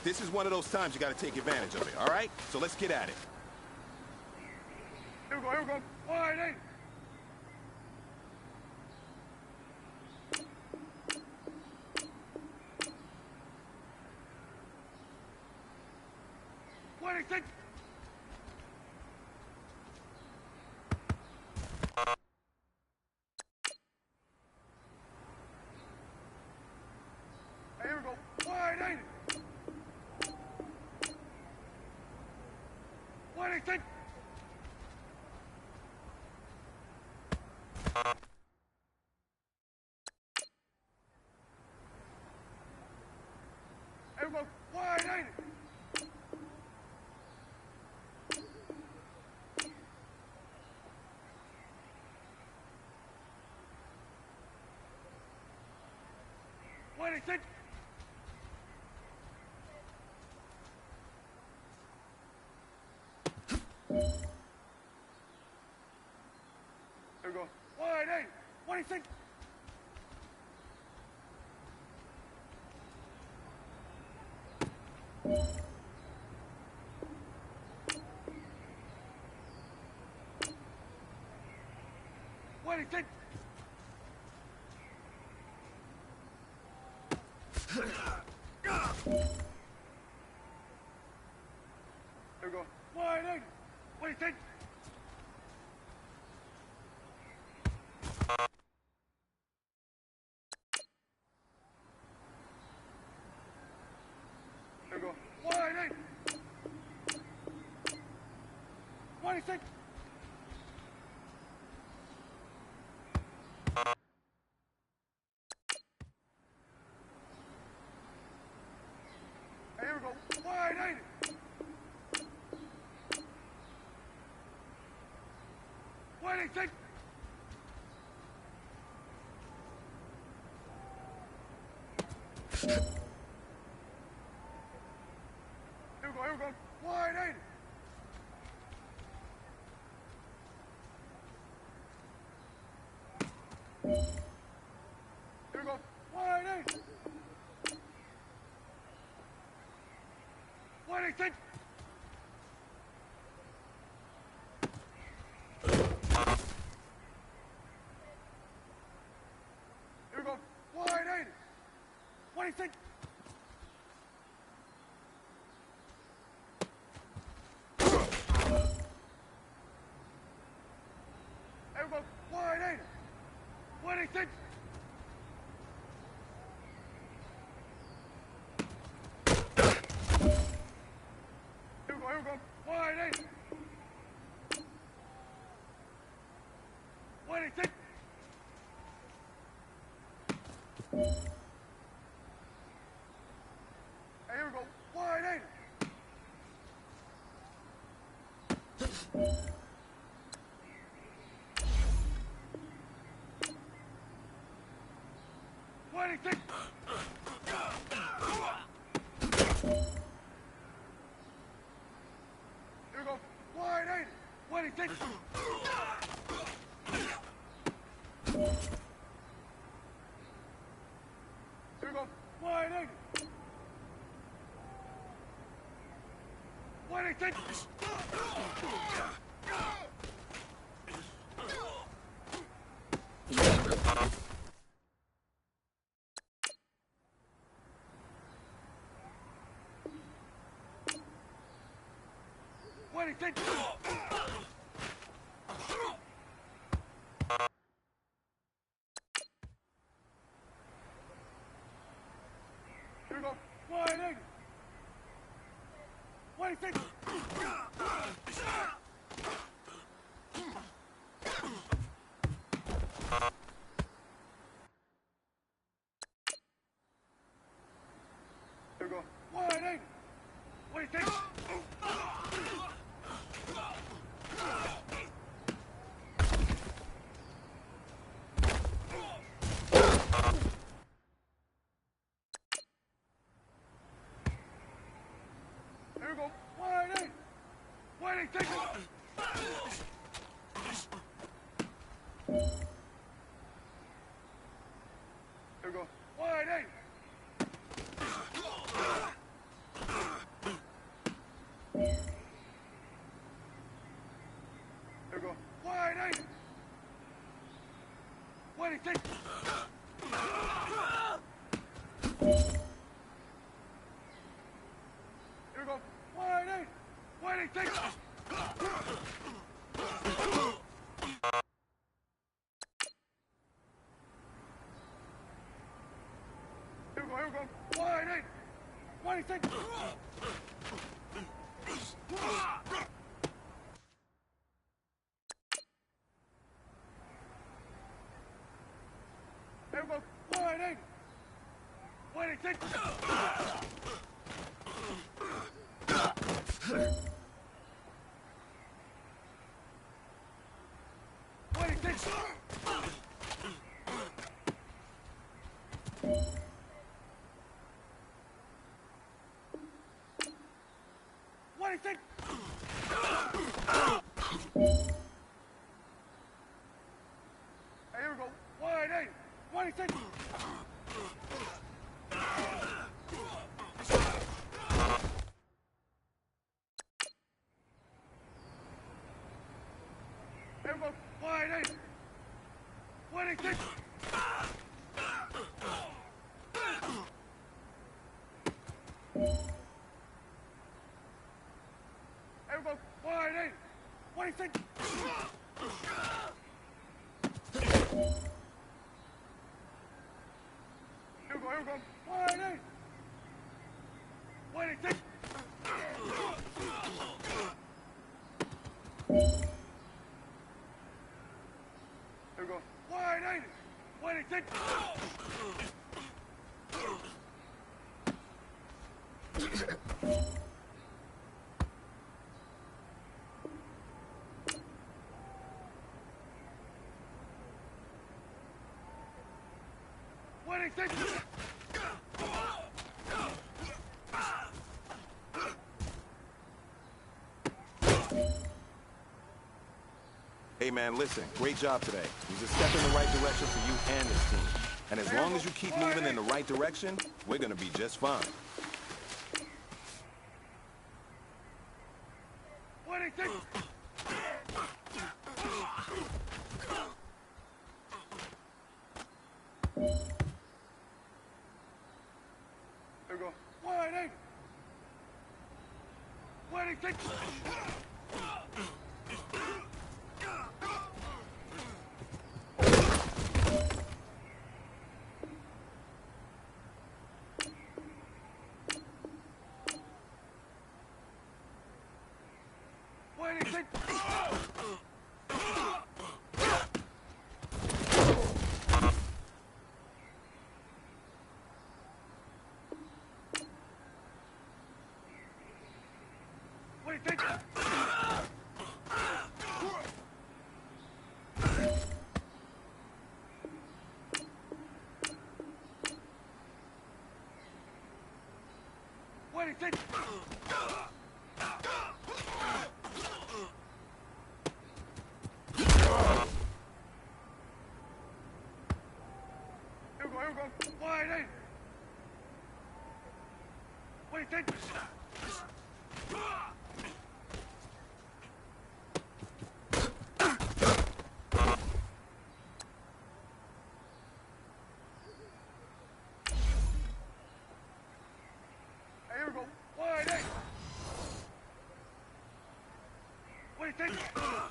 This is one of those times you got to take advantage of it, all right? So let's get at it. Here we go, here we go. All right, hey. Six. Here we go. Wide 80. 26. Here we go. Wide 80. 26. Here we go. Wide 8. 26. 26. Here we go. Wide in. 26. Here we go. Wide in. 26. Here we go. Wide in. 26. Here we go. Here we go. Wide in. 26. Here we go. Wide 80. 26. Here we go. Wide 80. 26. Here we go. Here we go. Wide 80. 26. Hey, here we go. Wide 80. Here we go. Wide 80. 26. Here we go. Wide 80. 26. Here we go. Wide 80. 26. Here we go. Wide 80. 26. Here we go. Wide 80. 26. Here we go. Wide 80. Here we go. Wide 80. 26. Here we go. Wide 80. 26. Here we go. Here we go. Wide 80. 26. Here we go. Wide 80. 26. Here we go. Wide 80. 26. Here we go. Wide 80. 26. Here we go. Wide 8. 26. Here we go. Wide 8. 26. Here we go. Wide 80. 26. Hey, man, listen. Great job today. It was a step in the right direction for you and this team. And as long as you keep moving in the right direction, we're going to be just fine. 26. Here we go. Wide 8. 26. Here we go. Wide 8. 26. Here we go. Wide 8. 26.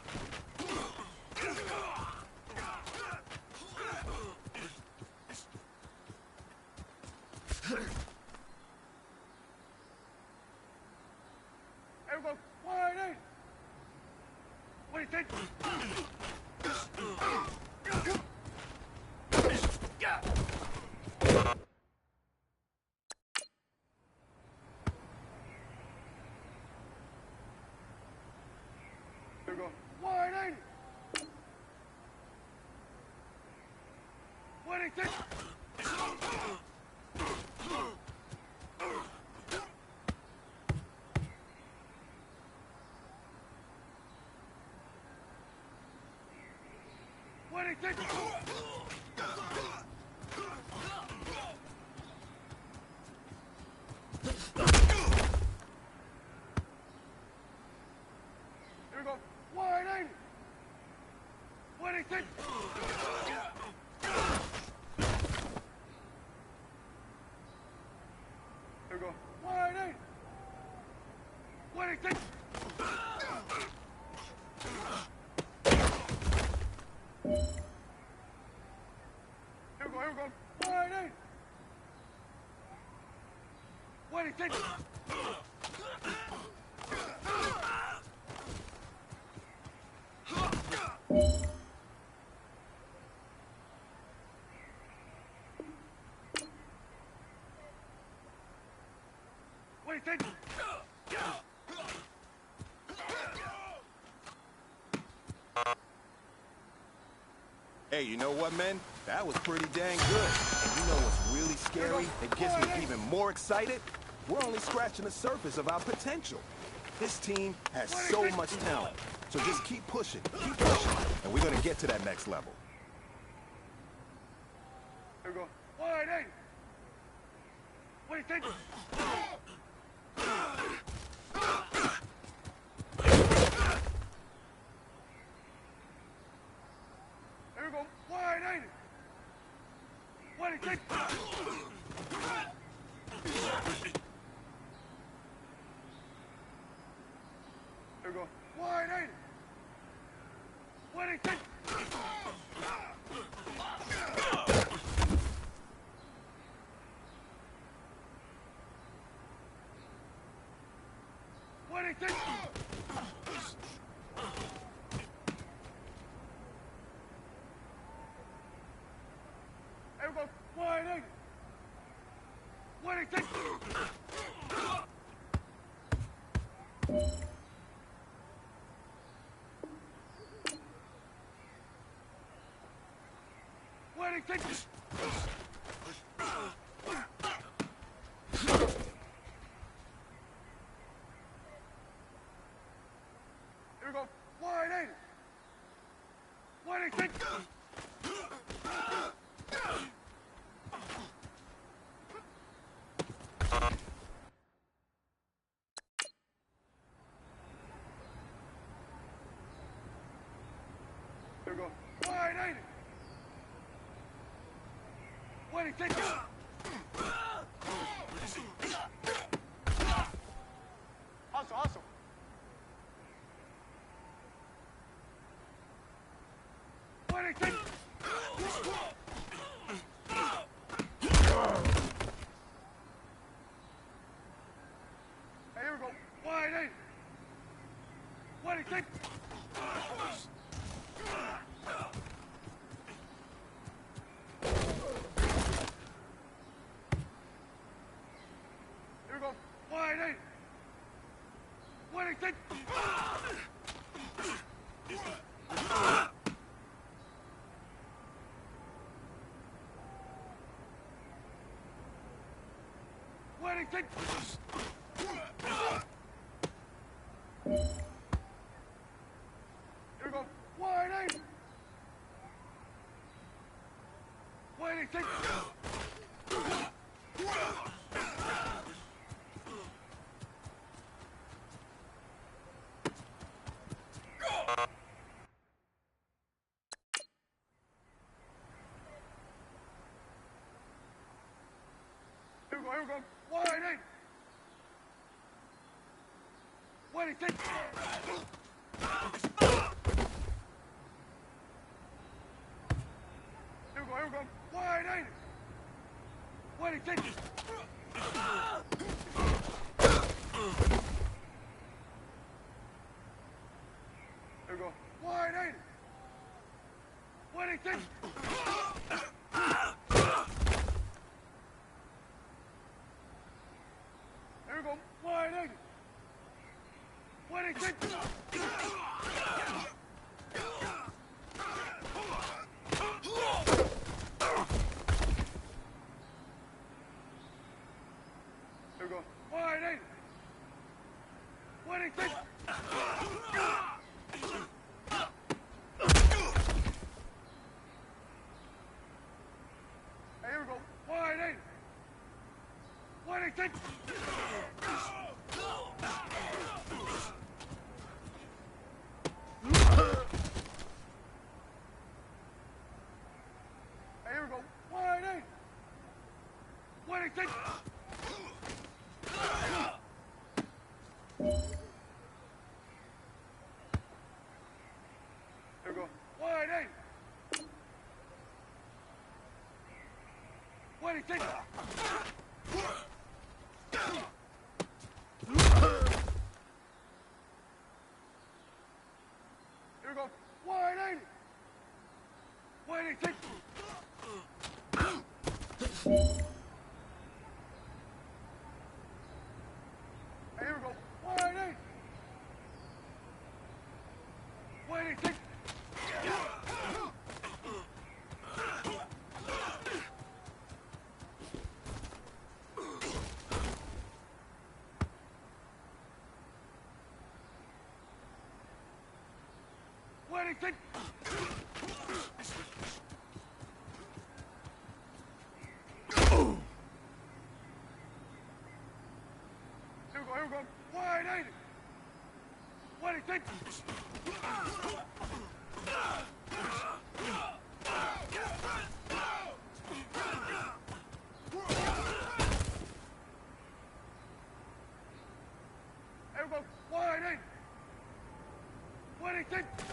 Here we go. Wide 8. 26. Here we go. Wide 8. 26. Here we go. Wide 80. 26. Here we go. Wide 8. 26. Here we go. Wide 8. 26. Hey, you know what, man? That was pretty dang good. And you know what's really scary? It gets me even more excited. We're only scratching the surface of our potential. This team has so much talent. So just keep pushing, and we're going to get to that next level. Here we go. Wide 8. 26. Here we go. Wide 8. 26. Here we go. Wide 80. 26. Here we go. Wide 80. 26. Here we go. Wide 80. 26. Here we go. Wide 80. 26. Hustle, hustle. Hey, here we go. Wide 80. 26. Here we go. Wide 80. 26. Here we go. Wide 80. 26. Here we go. Wide 8. 26. Here we go. Wide 8. 26. Here we go. Wide 8. 26. Here we go. Wide 8. 26. Here we go. Wide 8. 26. Hey, here we go. Wide 8. 26. Hey, here we go. Wide 8. 26. Here we go. Wide 8. 26. Here we go. Wide 8. 26. Hey, here we go. Wide 8. 26. Here we go. Wide 80. 26. Here Wide in. 26.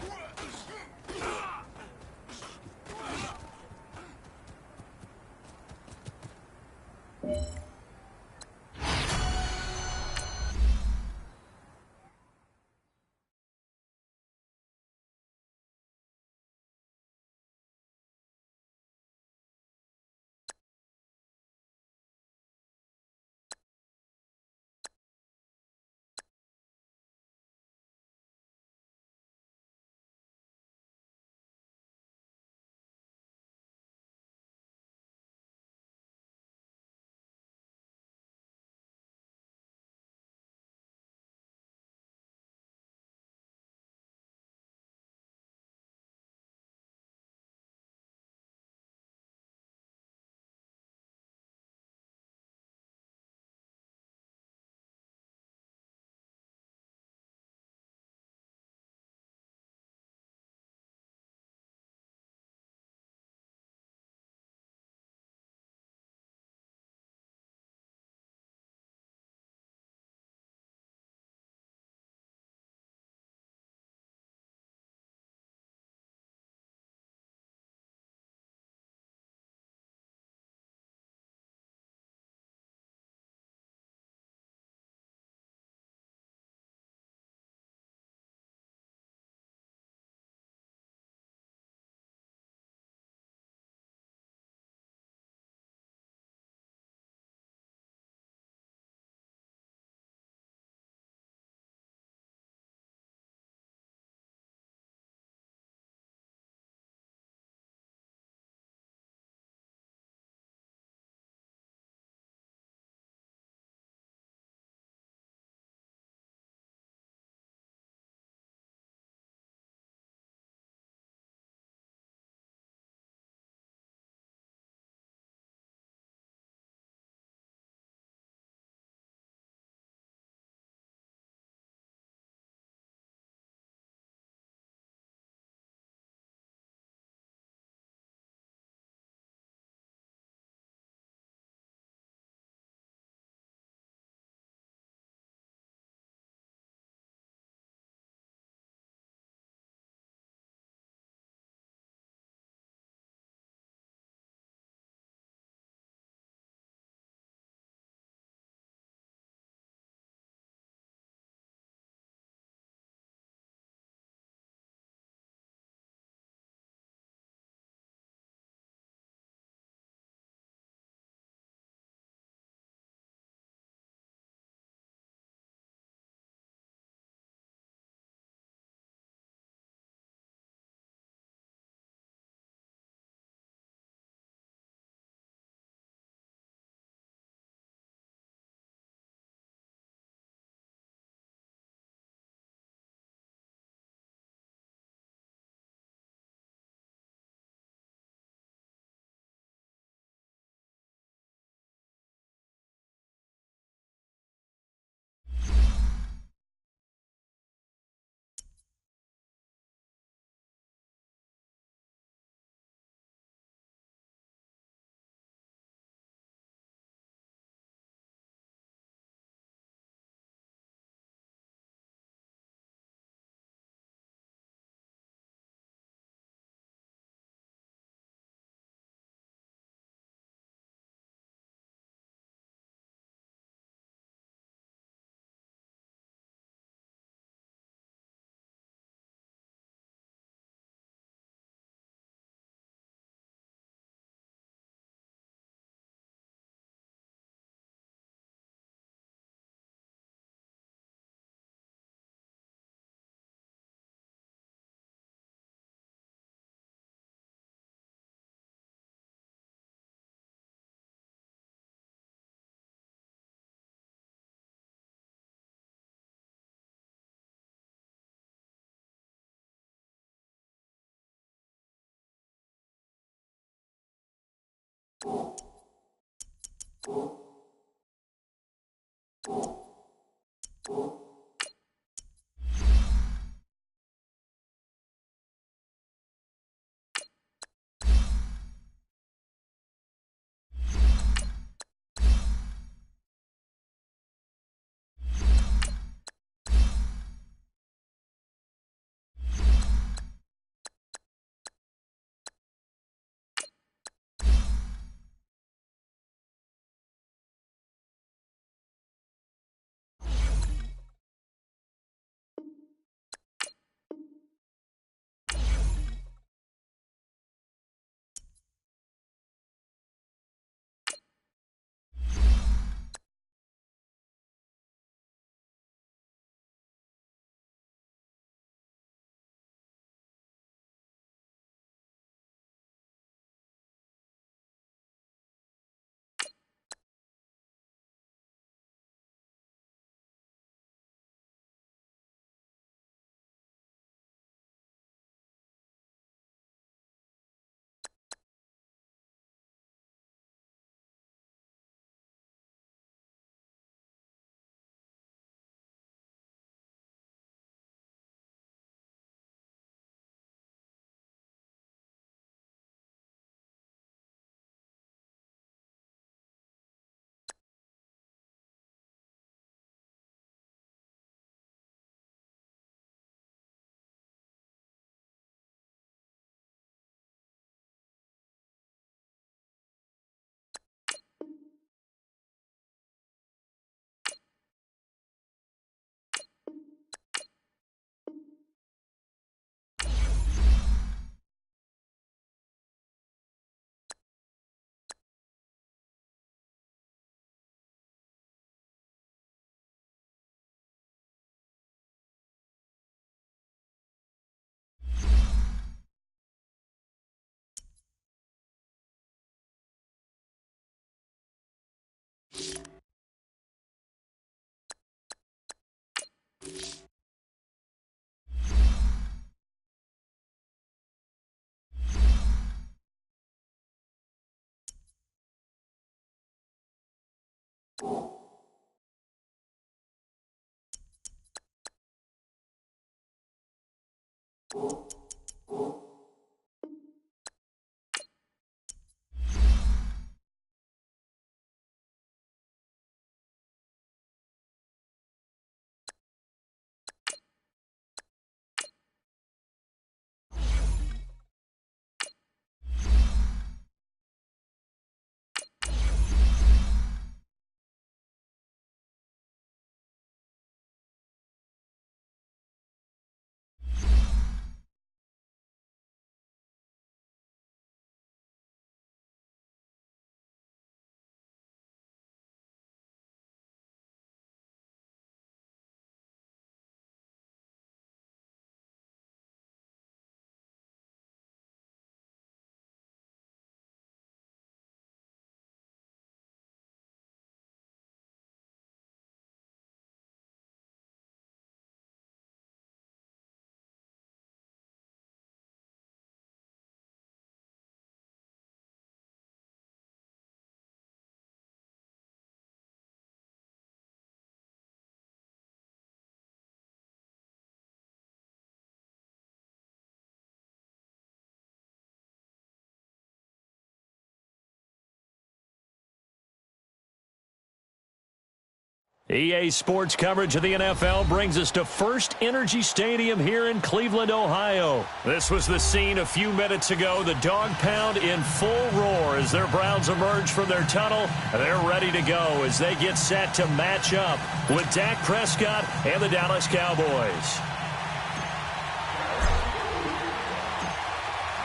EA Sports coverage of the NFL brings us to First Energy Stadium here in Cleveland, Ohio. This was the scene a few minutes ago. The dog pound in full roar as their Browns emerge from their tunnel. They're ready to go as they get set to match up with Dak Prescott and the Dallas Cowboys.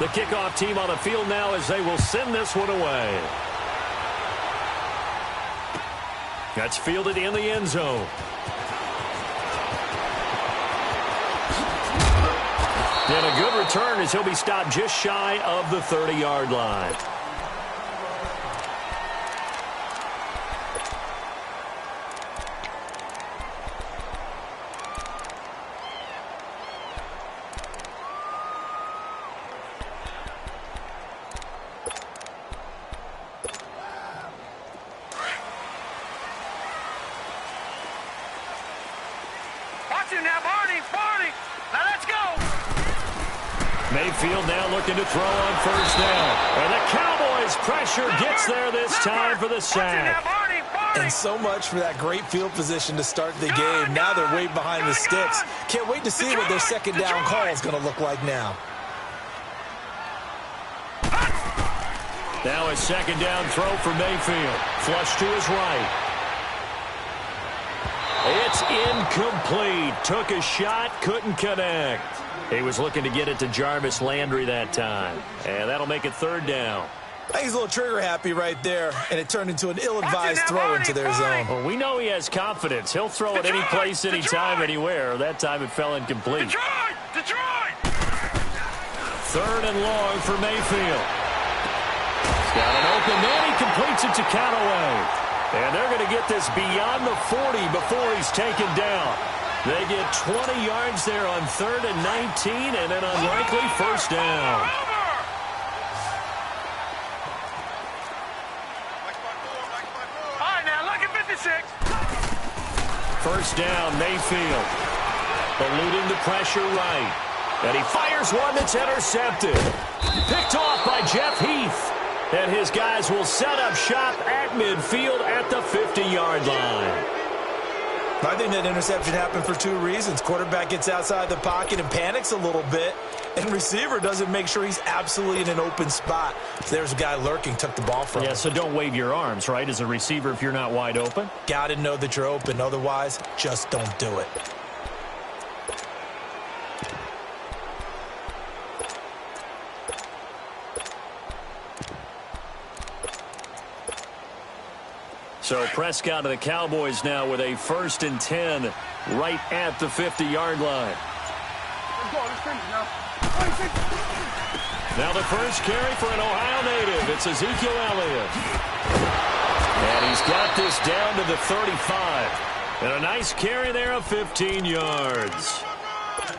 The kickoff team on the field now as they will send this one away. That's fielded in the end zone. And a good return as he'll be stopped just shy of the 30-yard line. Mayfield now looking to throw on first down. And the Cowboys pressure gets there this time for the sack. And so much for that great field position to start the game. Now they're way behind the sticks. Can't wait to see what their second down call is going to look like now. Now a second down throw for Mayfield. Flush to his right. It's incomplete. Took a shot, couldn't connect. He was looking to get it to Jarvis Landry that time. And that'll make it third down. I think he's a little trigger happy right there, and it turned into an ill-advised throw into their zone. Well, we know he has confidence. He'll throw it any place, anytime, anywhere. That time it fell incomplete. Detroit! Third and long for Mayfield. He's got an open man. He completes it to Callaway. And they're going to get this beyond the 40 before he's taken down. They get 20 yards there on 3rd and 19 and an unlikely first down. All right, now look at 56. First down, Mayfield. Eluding the pressure right. And he fires one that's intercepted. Picked off by Jeff Heath. And his guys will set up shop at midfield at the 50-yard line. I think that interception happened for two reasons. Quarterback gets outside the pocket and panics a little bit, and receiver doesn't make sure he's absolutely in an open spot. So there's a guy lurking, took the ball from him. Yeah, so don't wave your arms, right, as a receiver if you're not wide open. Got to know that you're open. Otherwise, just don't do it. So Prescott and the Cowboys now with a 1st and 10 right at the 50-yard line. Now the first carry for an Ohio native. It's Ezekiel Elliott. And he's got this down to the 35. And a nice carry there of 15 yards.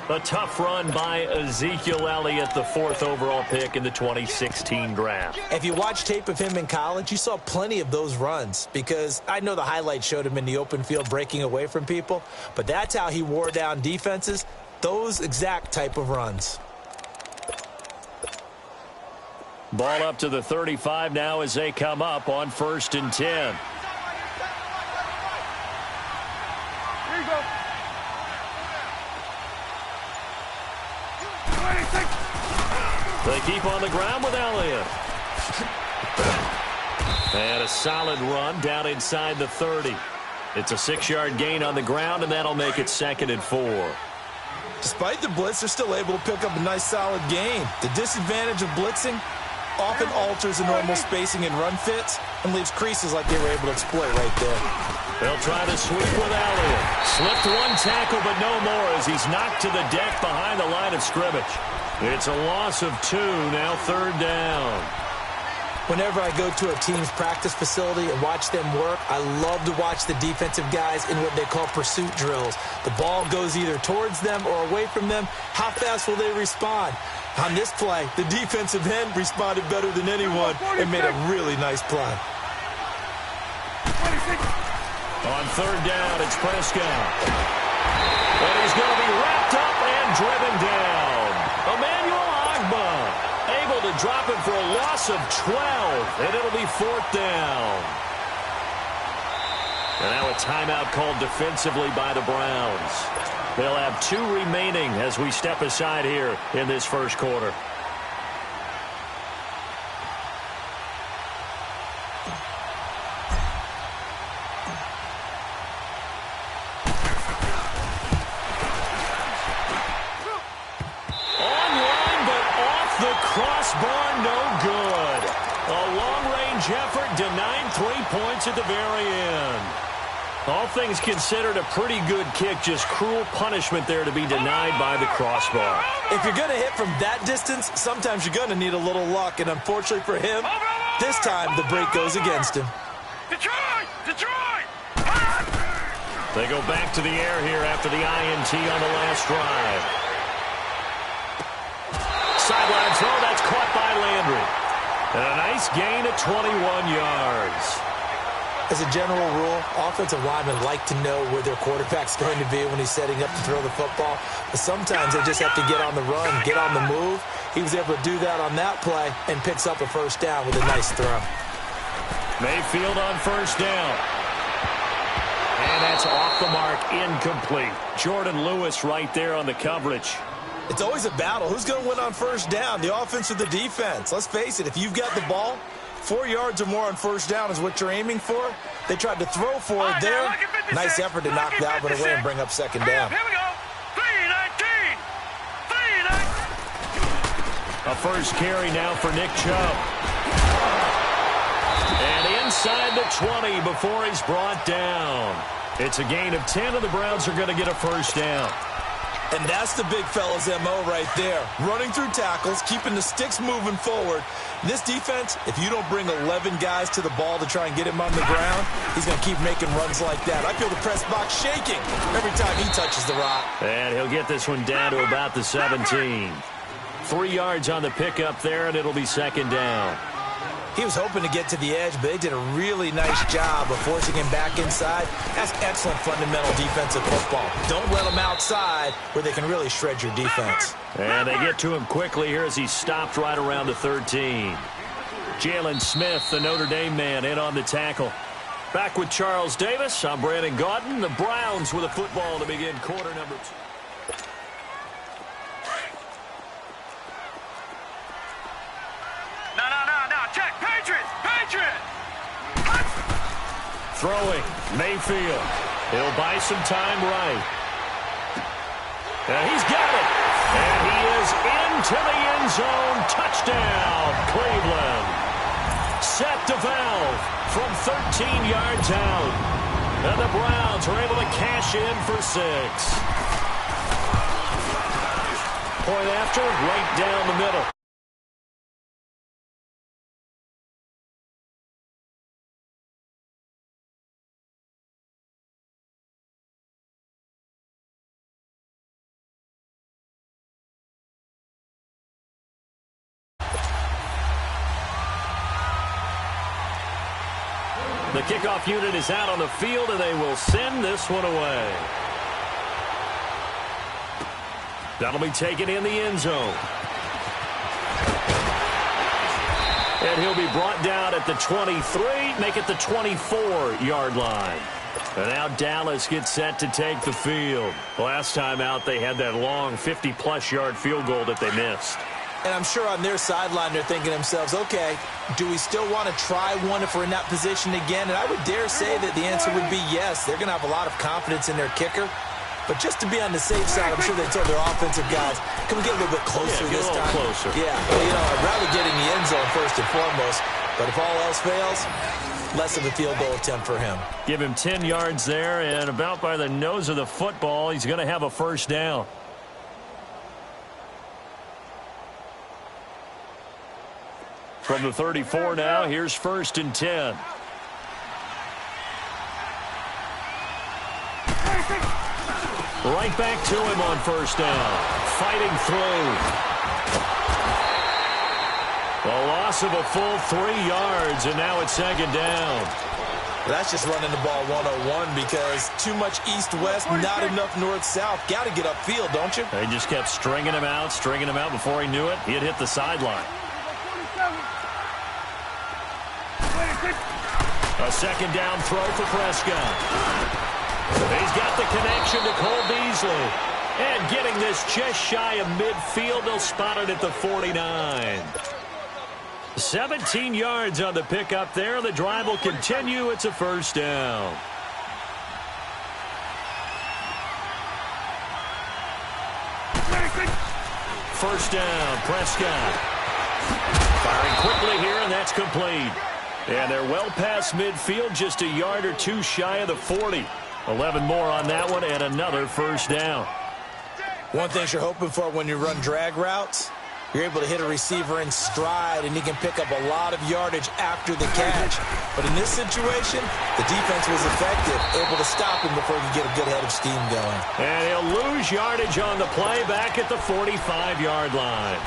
A tough run by Ezekiel Elliott, the 4th overall pick in the 2016 draft. If you watch tape of him in college, you saw plenty of those runs because I know the highlights showed him in the open field breaking away from people, but that's how he wore down defenses. those exact type of runs. Ball up to the 35 now as they come up on 1st and 10. Here you go. 26. They keep on the ground with Elliott. And a solid run down inside the 30. It's a 6-yard gain on the ground, and that'll make it 2nd and 4. Despite the blitz, they're still able to pick up a nice solid gain. The disadvantage of blitzing often alters the normal spacing and run fits and leaves creases like they were able to exploit right there. They'll try to sweep with Elliott. Slipped one tackle, but no more as he's knocked to the deck behind the line of scrimmage. It's a loss of 2, now 3rd down. Whenever I go to a team's practice facility and watch them work, I love to watch the defensive guys in what they call pursuit drills. The ball goes either towards them or away from them. How fast will they respond? On this play, the defensive end responded better than anyone and made a really nice play. 26. On 3rd down, it's Prescott. And he's going to be wrapped up and driven down. Emmanuel Ogbah able to drop him for a loss of 12, and it'll be 4th down. And now a timeout called defensively by the Browns. They'll have 2 remaining as we step aside here in this first quarter. Crossbar, no good. A long-range effort denied 3 points at the very end. All things considered, a pretty good kick, just cruel punishment there to be denied by the crossbar. If you're going to hit from that distance, sometimes you're going to need a little luck, and unfortunately for him, this time the break goes against him. Detroit! Detroit! They go back to the air here after the INT on the last drive. Sideline throw, that's caught by Landry. And a nice gain of 21 yards. As a general rule, offensive linemen like to know where their quarterback's going to be when he's setting up to throw the football. But sometimes they just have to get on the run, get on the move. He was able to do that on that play and picks up a 1st down with a nice throw. Mayfield on 1st down. And that's off the mark, incomplete. Jordan Lewis right there on the coverage. It's always a battle. Who's going to win on 1st down, the offense or the defense? Let's face it, if you've got the ball, 4 yards or more on 1st down is what you're aiming for. They tried to throw for it there. Nice effort to knock that one away and bring up 2nd down. Here we go. 3-19. 3-19. A first carry now for Nick Chubb. And inside the 20 before he's brought down. It's a gain of 10, and the Browns are going to get a 1st down. And that's the big fella's MO right there. Running through tackles, keeping the sticks moving forward. This defense, if you don't bring 11 guys to the ball to try and get him on the ground, he's going to keep making runs like that. I feel the press box shaking every time he touches the rock. And he'll get this one down to about the 17. 3 yards on the pickup there, and it'll be 2nd down. He was hoping to get to the edge, but they did a really nice job of forcing him back inside. That's excellent fundamental defensive football. Don't let him outside where they can really shred your defense. And they get to him quickly here as he stopped right around the 13. Jalen Smith, the Notre Dame man, in on the tackle. Back with Charles Davis, I'm Brandon Gaudin. The Browns with a football to begin quarter number 2. Check, Patriot! Patriot! Throwing, Mayfield. He'll buy some time right. And he's got it. And he is into the end zone. Touchdown, Cleveland. Set to valve from 13 yards out. And the Browns are able to cash in for 6. Point after, right down the middle. The kickoff unit is out on the field, and they will send this one away. That'll be taken in the end zone. And he'll be brought down at the 23, make it the 24-yard line. And now Dallas gets set to take the field. Last time out, they had that long 50-plus yard field goal that they missed. And I'm sure on their sideline, they're thinking to themselves, okay, do we still want to try one if we're in that position again? And I would dare say that the answer would be yes. They're going to have a lot of confidence in their kicker. But just to be on the safe side, I'm sure they told their offensive guys, can we get a little bit closer this time? Closer. Yeah, well, I'd rather get in the end zone first and foremost. But if all else fails, less of a field goal attempt for him. Give him 10 yards there, and about by the nose of the football, he's going to have a first down. From the 34 now, here's 1st and 10. Right back to him on 1st down. Fighting through. A loss of a full 3 yards, and now it's 2nd down. That's just running the ball 101 because too much east-west, not enough north-south. Got to get upfield, don't you? They just kept stringing him out before he knew it. He'd hit the sideline. A 2nd down throw for Prescott. He's got the connection to Cole Beasley. And getting this just shy of midfield, they'll spot it at the 49. 17 yards on the pickup there. The drive will continue. It's a 1st down. First down, Prescott. Firing quickly here, and that's complete. And they're well past midfield, just a yard or two shy of the 40. 11 more on that one, and another 1st down. One thing you're hoping for when you run drag routes, you're able to hit a receiver in stride, and he can pick up a lot of yardage after the catch. But in this situation, the defense was effective, able to stop him before he could get a good head of steam going. And he'll lose yardage on the play back at the 45-yard line.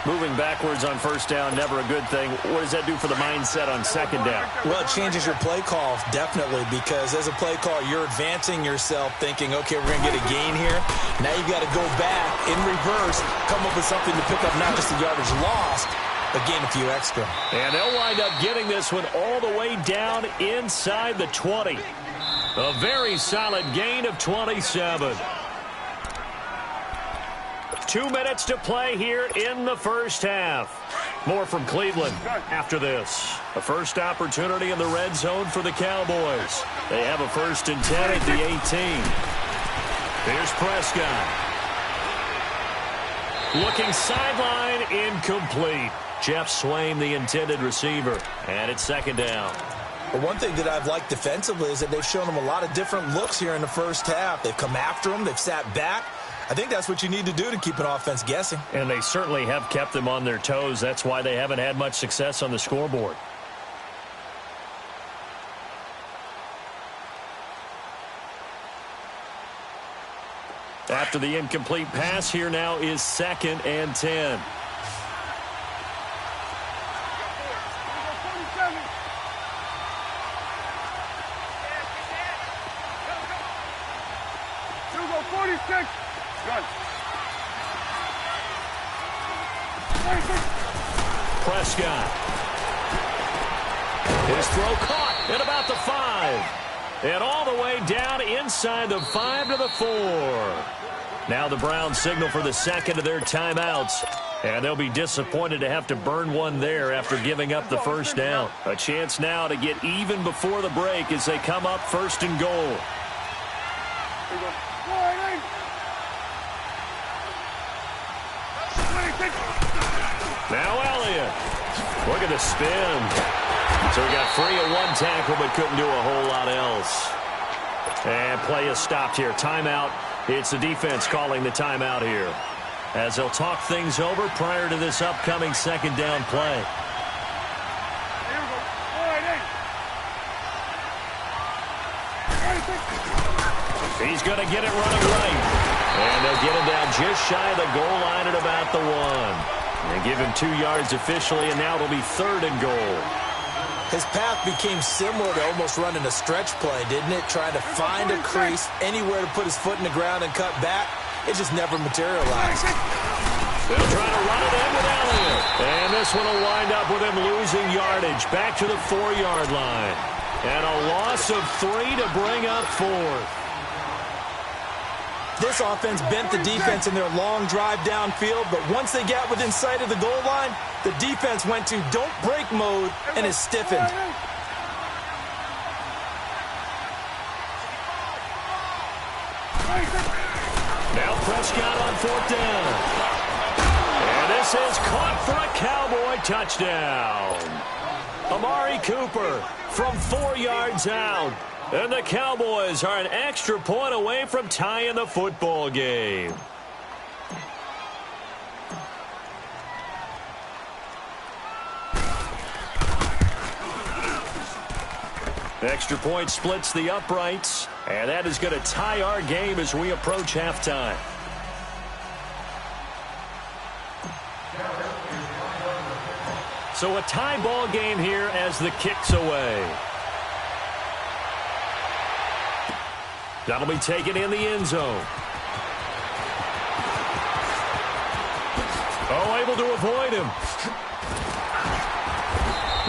Moving backwards on 1st down, never a good thing. What does that do for the mindset on 2nd down? Well, it changes your play call, definitely, because as a play call, you're advancing yourself thinking, okay, we're going to get a gain here. Now you've got to go back in reverse, come up with something to pick up not just the yardage lost, but gain a few extra. And they'll wind up getting this one all the way down inside the 20. A very solid gain of 27. 2 minutes to play here in the 1st half. More from Cleveland after this. A first opportunity in the red zone for the Cowboys. They have a 1st and 10 at the 18. Here's Prescott. Looking sideline, incomplete. Jeff Swain, the intended receiver. And it's 2nd down. But one thing that I've liked defensively is that they've shown them a lot of different looks here in the 1st half. They've come after them. They've sat back. I think that's what you need to do to keep an offense guessing. And they certainly have kept them on their toes. That's why they haven't had much success on the scoreboard. After the incomplete pass, here now is 2nd and 10. Prescott. His throw caught at about the 5. And all the way down inside the 5 to the 4. Now the Browns signal for the 2nd of their timeouts. And they'll be disappointed to have to burn one there after giving up the 1st down. A chance now to get even before the break as they come up 1st and goal. Now Elliott. Look at the spin. So he got free of one tackle but couldn't do a whole lot else. And play is stopped here. Timeout. It's the defense calling the timeout here, as they'll talk things over prior to this upcoming 2nd down play. He's going to get it running right. And they'll get him down just shy of the goal line at about the 1. They give him 2 yards officially, and now it'll be 3rd and goal. His path became similar to almost running a stretch play, didn't it? Trying to find a crease, anywhere to put his foot in the ground and cut back. it just never materialized. They'll try to run it in with Elliott. And this one will wind up with him losing yardage back to the 4-yard line. And a loss of 3 to bring up 4th. This offense bent the defense in their long drive downfield, but once they got within sight of the goal line, the defense went to don't break mode and is stiffened. Now Prescott on 4th down. And this is caught for a Cowboy touchdown. Amari Cooper from 4 yards out. And the Cowboys are an extra point away from tying the football game. Extra point splits the uprights, and that is going to tie our game as we approach halftime. So a tie ball game here as the kick's away. That'll be taken in the end zone. Oh, able to avoid him.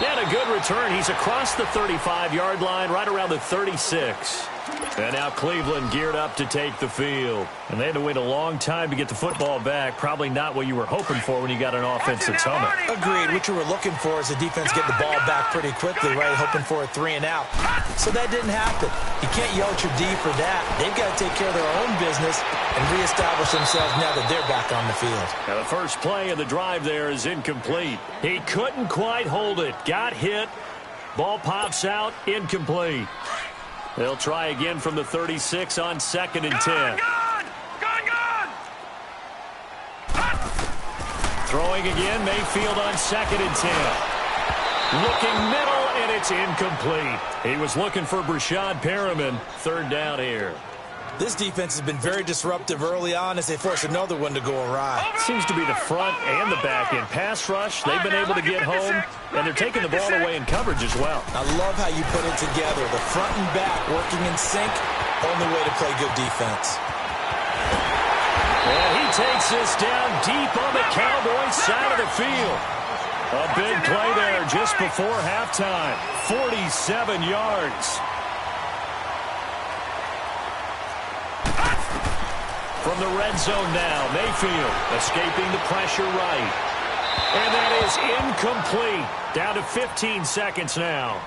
And a good return. He's across the 35-yard line, right around the 36. And now Cleveland geared up to take the field. And they had to wait a long time to get the football back. Probably not what you were hoping for when you got an offense that's humming. Agreed. What you were looking for is the defense get the ball back pretty quickly, right? Hoping for a 3 and out. So that didn't happen. You can't yell at your D for that. They've got to take care of their own business and reestablish themselves now that they're back on the field. Now the first play of the drive there is incomplete. He couldn't quite hold it. Got hit. Ball pops out. Incomplete. They'll try again from the 36 on 2nd and 10. Throwing again, Mayfield on 2nd and 10. Looking middle, and it's incomplete. He was looking for Brashad Perriman. 3rd down here. This defense has been very disruptive early on as they force another one to go awry. Seems to be the front and the back end. Pass rush, they've been able to get home, and they're taking the ball away in coverage as well. I love how you put it together. The front and back working in sync, only way to play good defense. And he takes this down deep on the Cowboys side of the field. A big play there just before halftime. 47 yards. From the red zone now, Mayfield escaping the pressure right. And that is incomplete. Down to 15 seconds now.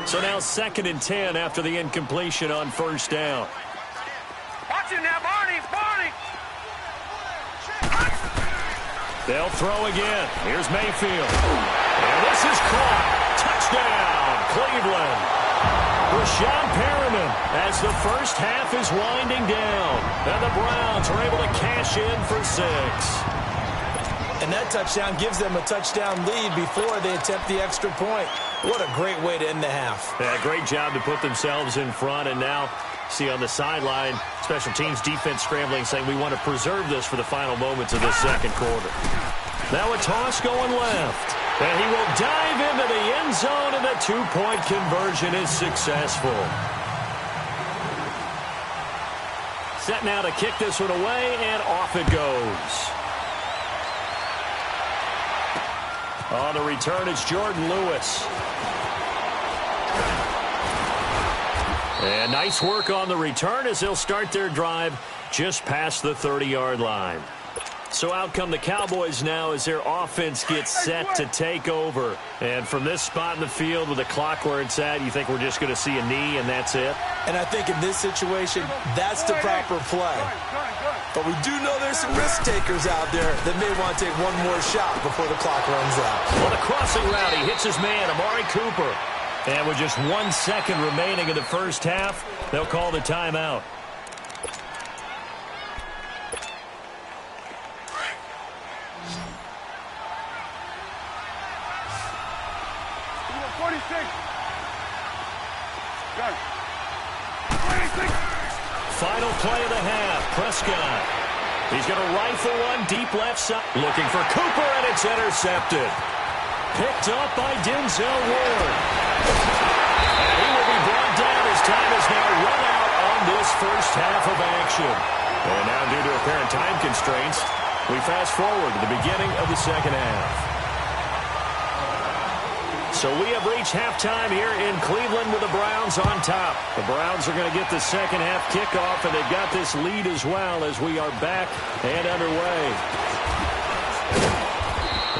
So now 2nd and 10 after the incompletion on 1st down. Watch him now, Barney! They'll throw again. Here's Mayfield. And this is caught. Touchdown, Cleveland. Brashad Perriman as the first half is winding down. And the Browns are able to cash in for 6. And that touchdown gives them a touchdown lead before they attempt the extra point. What a great way to end the half. Yeah, great job to put themselves in front. And now, see on the sideline, special teams defense scrambling, saying we want to preserve this for the final moments of this 2nd quarter. Now a toss going left. And he will dive into the end zone, and the 2-point conversion is successful. Set now to kick this one away, and off it goes. On the return, it's Jordan Lewis. And nice work on the return as they'll start their drive just past the 30-yard line. So out come the Cowboys now as their offense gets set to take over. And from this spot in the field with the clock where it's at, you think we're just going to see a knee and that's it? And I think in this situation, that's the proper play. But we do know there's some risk takers out there that may want to take one more shot before the clock runs out. On the crossing route, he hits his man, Amari Cooper. And with just 1 second remaining in the first half, they'll call the timeout. 46. Got it. 26. Final play of the half. Prescott. He's going to rifle one deep left side. Looking for Cooper, and it's intercepted. Picked up by Denzel Ward. And he will be brought down as time has now run out on this first half of action. And now, due to apparent time constraints, we fast forward to the beginning of the second half. So we have reached halftime here in Cleveland with the Browns on top. The Browns are going to get the second half kickoff, and they've got this lead as well as we are back and underway.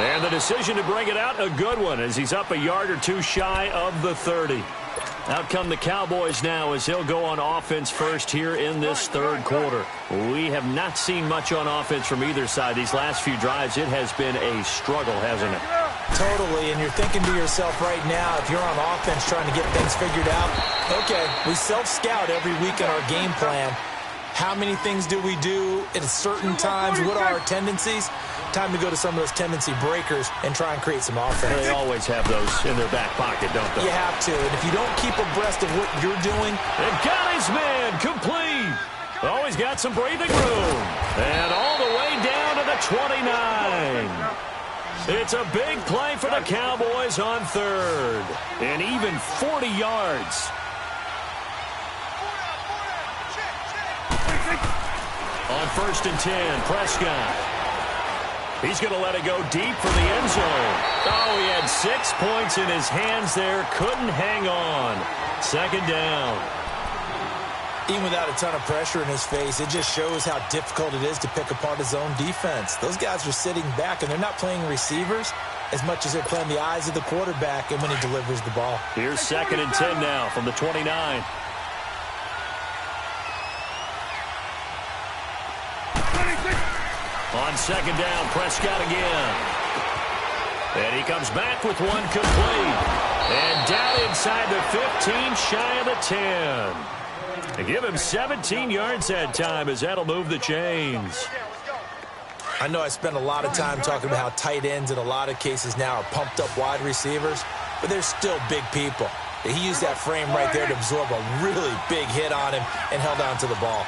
And the decision to bring it out, a good one, as he's up a yard or two shy of the 30. Out come the Cowboys now as he'll go on offense first here in this third quarter. We have not seen much on offense from either side these last few drives. It has been a struggle, hasn't it? Totally, and you're thinking to yourself right now, if you're on offense trying to get things figured out, okay, we self-scout every week in our game plan. How many things do we do at certain times? What are our tendencies? Time to go to some of those tendency breakers and try and create some offense. They always have those in their back pocket, don't they? You have to, and if you don't keep abreast of what you're doing. And got his man complete. Always got some breathing room. And all the way down to the 29. It's a big play for the Cowboys on third. And even 40 yards. On 1st and 10, Prescott. He's going to let it go deep for the end zone. Oh, he had 6 points in his hands there. Couldn't hang on. Second down. Even without a ton of pressure in his face, it just shows how difficult it is to pick apart his own defense. Those guys are sitting back, and they're not playing receivers as much as they're playing the eyes of the quarterback and when he delivers the ball. Here's 2nd and 10 now from the 29. On 2nd down, Prescott again. And he comes back with one complete. And down inside the 15, shy of the 10. They give him 17 yards that time as that'll move the chains. I know I spend a lot of time talking about how tight ends in a lot of cases now are pumped up wide receivers, but they're still big people. He used that frame right there to absorb a really big hit on him and held on to the ball.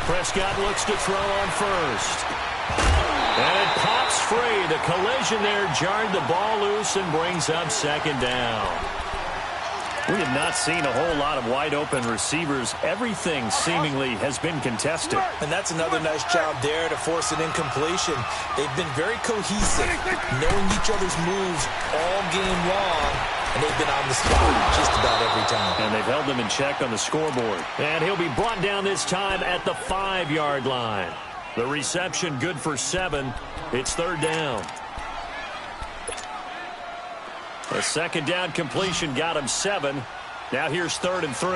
Prescott looks to throw on first. And it pops free. The collision there jarred the ball loose and brings up 2nd down. We have not seen a whole lot of wide-open receivers. Everything seemingly has been contested. And that's another nice job there to force an incompletion. They've been very cohesive, knowing each other's moves all game long, and they've been on the spot just about every time. And they've held them in check on the scoreboard. And he'll be brought down this time at the 5-yard line. The reception good for 7. It's 3rd down. The 2nd down completion got him 7. Now here's 3rd and 3.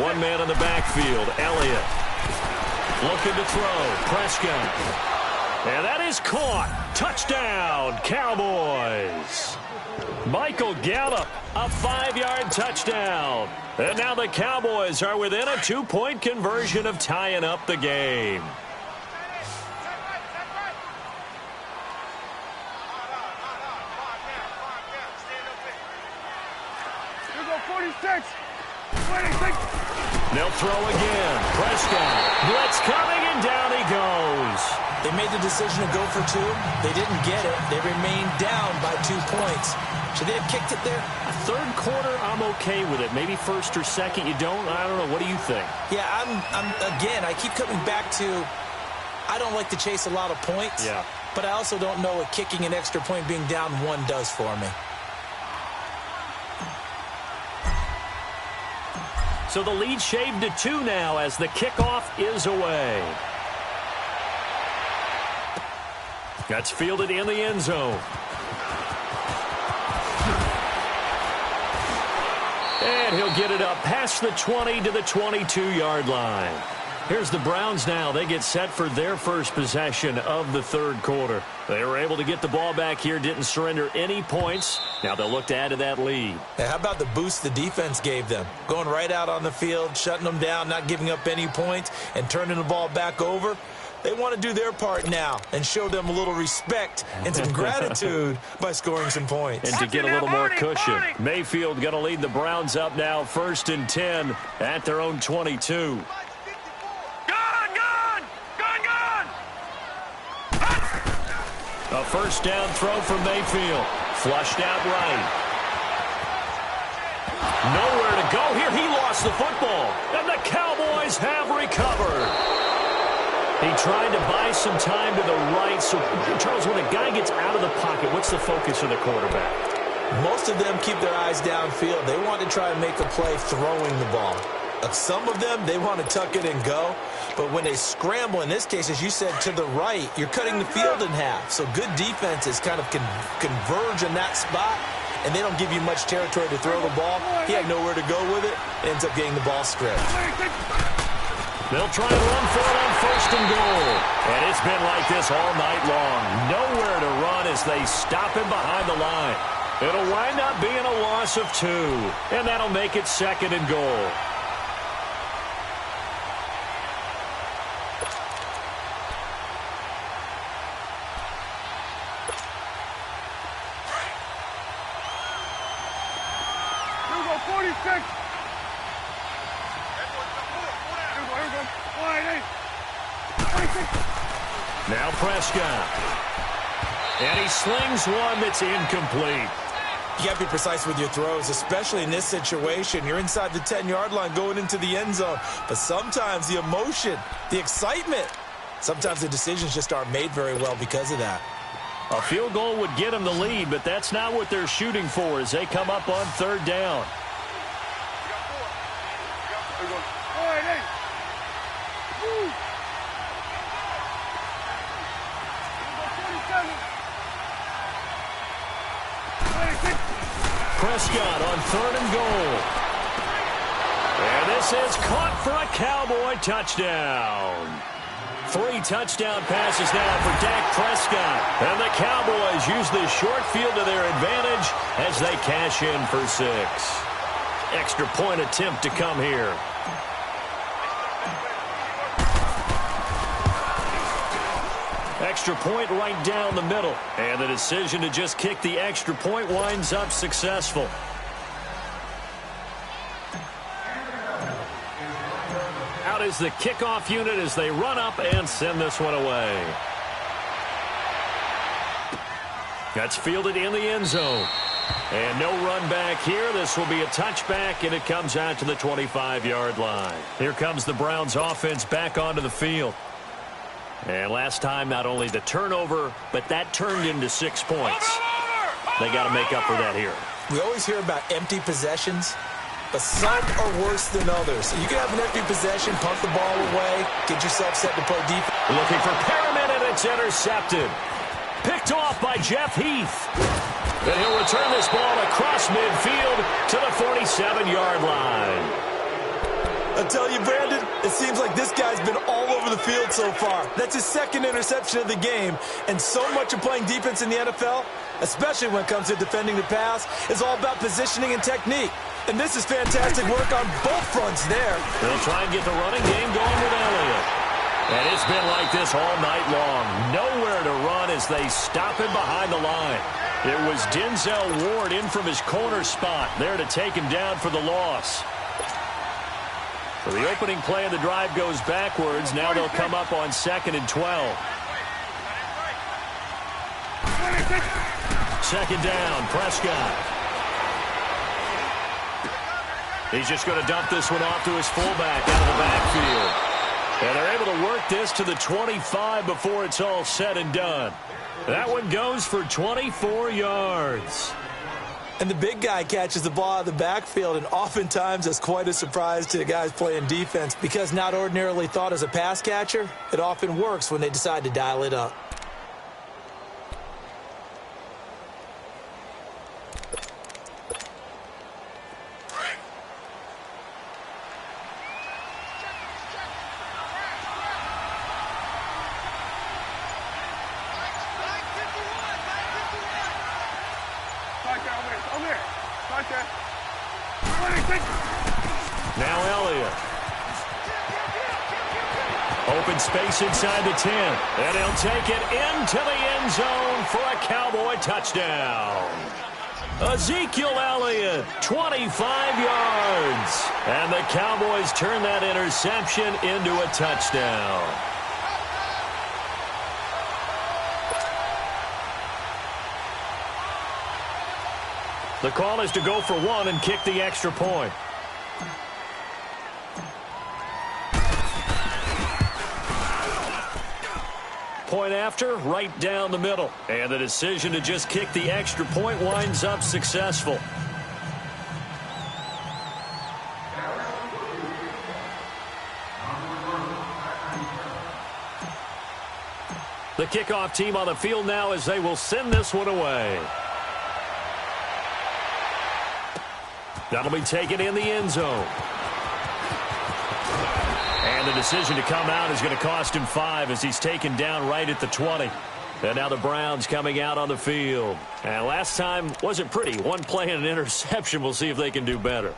One man in the backfield, Elliott. Looking to throw, Prescott. And that is caught. Touchdown, Cowboys. Michael Gallup, a 5-yard touchdown. And now the Cowboys are within a 2-point conversion of tying up the game. Here go 46. 26. They'll throw again. Prescott. Blitz coming, and down he goes. They made the decision to go for 2. They didn't get it. They remained down by 2 points. Should they have kicked it there? A third quarter, I'm okay with it. Maybe first or second, you don't? I don't know. What do you think? Yeah, again, I keep coming back to I don't like to chase a lot of points. Yeah. But I also don't know what kicking an extra point being down 1 does for me. So the lead shaved to 2 now as the kickoff is away. That's fielded in the end zone. And he'll get it up past the 20 to the 22-yard line. Here's the Browns now. They get set for their first possession of the 3rd quarter. They were able to get the ball back here, didn't surrender any points. Now they'll look to add to that lead. Now, how about the boost the defense gave them? Going right out on the field, shutting them down, not giving up any points, and turning the ball back over. They want to do their part now and show them a little respect and some gratitude by scoring some points. And to get a little more cushion. Mayfield going to lead the Browns up now, 1st and 10 at their own 22. A first down throw from Mayfield. Flushed out right. Nowhere to go here. He lost the football. And the Cowboys have recovered. He tried to buy some time to the right. So, Charles, when a guy gets out of the pocket, what's the focus of the quarterback? Most of them keep their eyes downfield. They want to try and make a play throwing the ball. Some of them, they want to tuck it and go. But when they scramble, in this case, as you said, to the right, you're cutting the field in half. So good defenses kind of converge in that spot, and they don't give you much territory to throw the ball. He had nowhere to go with it. Ends up getting the ball stripped. They'll try and run for it on first and goal. And it's been like this all night long. Nowhere to run as they stop him behind the line. It'll wind up being a loss of 2, and that'll make it second and goal. Now Prescott. And he slings one that's incomplete. You got to be precise with your throws, especially in this situation. You're inside the 10-yard line going into the end zone. But sometimes the emotion, the excitement, sometimes the decisions just aren't made very well because of that. A field goal would get them the lead, but that's not what they're shooting for as they come up on third down. Prescott on third and goal. And this is caught for a Cowboy touchdown. 3 touchdown passes now for Dak Prescott. And the Cowboys use this short field to their advantage as they cash in for 6. Extra point attempt to come here. Extra point right down the middle. And the decision to just kick the extra point winds up successful. Out is the kickoff unit as they run up and send this one away. That's fielded in the end zone. And no run back here. This will be a touchback, and it comes out to the 25-yard line. Here comes the Browns offense back onto the field. And last time, not only the turnover, but that turned into 6 points. They got to make up for that here. We always hear about empty possessions, but some are worse than others. You can have an empty possession, punt the ball away, get yourself set to play defense. Looking for Perriman, and it's intercepted. Picked off by Jeff Heath. And he'll return this ball across midfield to the 47-yard line. I tell you, Brandon, it seems like this guy's been all over the field so far. That's his second interception of the game. And so much of playing defense in the NFL, especially when it comes to defending the pass, is all about positioning and technique. And this is fantastic work on both fronts there. They'll try and get the running game going with Elliott. And it's been like this all night long. Nowhere to run as they stop him behind the line. It was Denzel Ward in from his corner spot there to take him down for the loss. So the opening play of the drive goes backwards. Now they'll come up on 2nd and 12. Second down, Prescott. He's just going to dump this one off to his fullback out of the backfield. And they're able to work this to the 25 before it's all said and done. That one goes for 24 yards. And the big guy catches the ball out of the backfield, and oftentimes that's quite a surprise to the guys playing defense because not ordinarily thought as a pass catcher, it often works when they decide to dial it up. Now Elliott. Open space inside the 10. And he'll take it into the end zone for a Cowboy touchdown. Ezekiel Elliott, 25 yards. And the Cowboys turn that interception into a touchdown. The call is to go for one and kick the extra point. Point after, right down the middle. And the decision to just kick the extra point winds up successful. The kickoff team on the field now as they will send this one away. That'll be taken in the end zone. And the decision to come out is going to cost him 5 as he's taken down right at the 20. And now the Browns coming out on the field. And last time wasn't pretty. One play and an interception. We'll see if they can do better.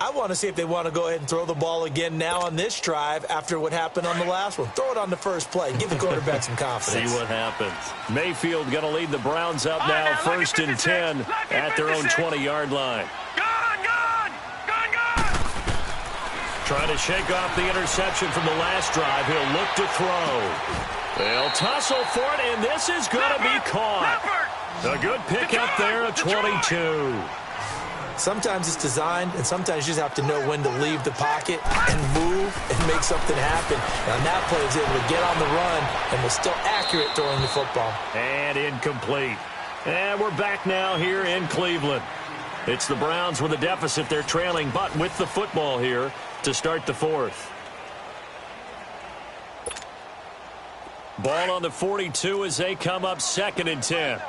I want to see if they want to go ahead and throw the ball again now on this drive after what happened on the last one. Throw it on the first play. Give the quarterback some confidence. See what happens. Mayfield going to lead the Browns up now, 1st and 10 at their own 20-yard line. Trying to shake off the interception from the last drive. He'll look to throw. They'll tussle for it, and this is going to be caught. A good pickup there at 22. Sometimes it's designed, and sometimes you just have to know when to leave the pocket and move and make something happen. And on that play, he's able to get on the run and was still accurate throwing the football. And incomplete. And we're back now here in Cleveland. It's the Browns with a deficit. They're trailing, but with the football here to start the 4th. Ball on the 42 as they come up 2nd and 10. All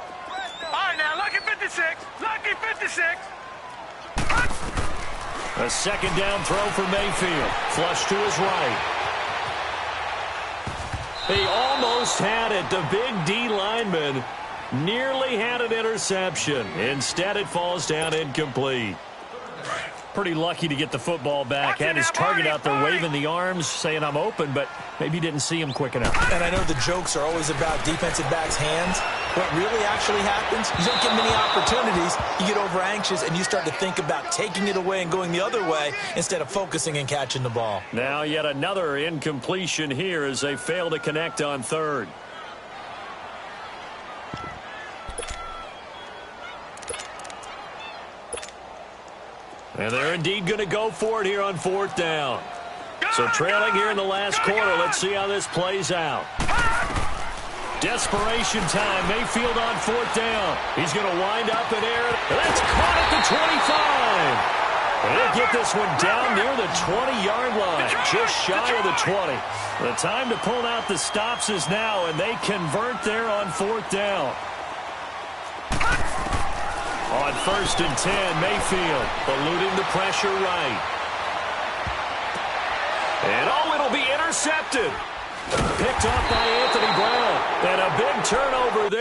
right, now, lucky 56. Lucky 56. A 2nd down throw for Mayfield. Flush to his right. He almost had it. The big D lineman nearly had an interception. Instead, it falls down incomplete. Pretty lucky to get the football back. Had his target out there waving the arms, saying I'm open, but maybe didn't see him quick enough. And I know the jokes are always about defensive backs' hands. What really actually happens, you don't get many opportunities. You get over anxious, and you start to think about taking it away and going the other way instead of focusing and catching the ball. Now yet another incompletion here as they fail to connect on 3rd. And they're indeed going to go for it here on 4th down. So trailing here in the last quarter. Let's see how this plays out. Desperation time. Mayfield on 4th down. He's going to wind up in air. That's caught at the 25. And they'll get this one down near the 20-yard line. Just shy of the 20. The time to pull out the stops is now, and they convert there on 4th down. On 1st and 10, Mayfield eluding the pressure right. And it'll be intercepted. Picked up by Anthony Brown. And a big turnover there.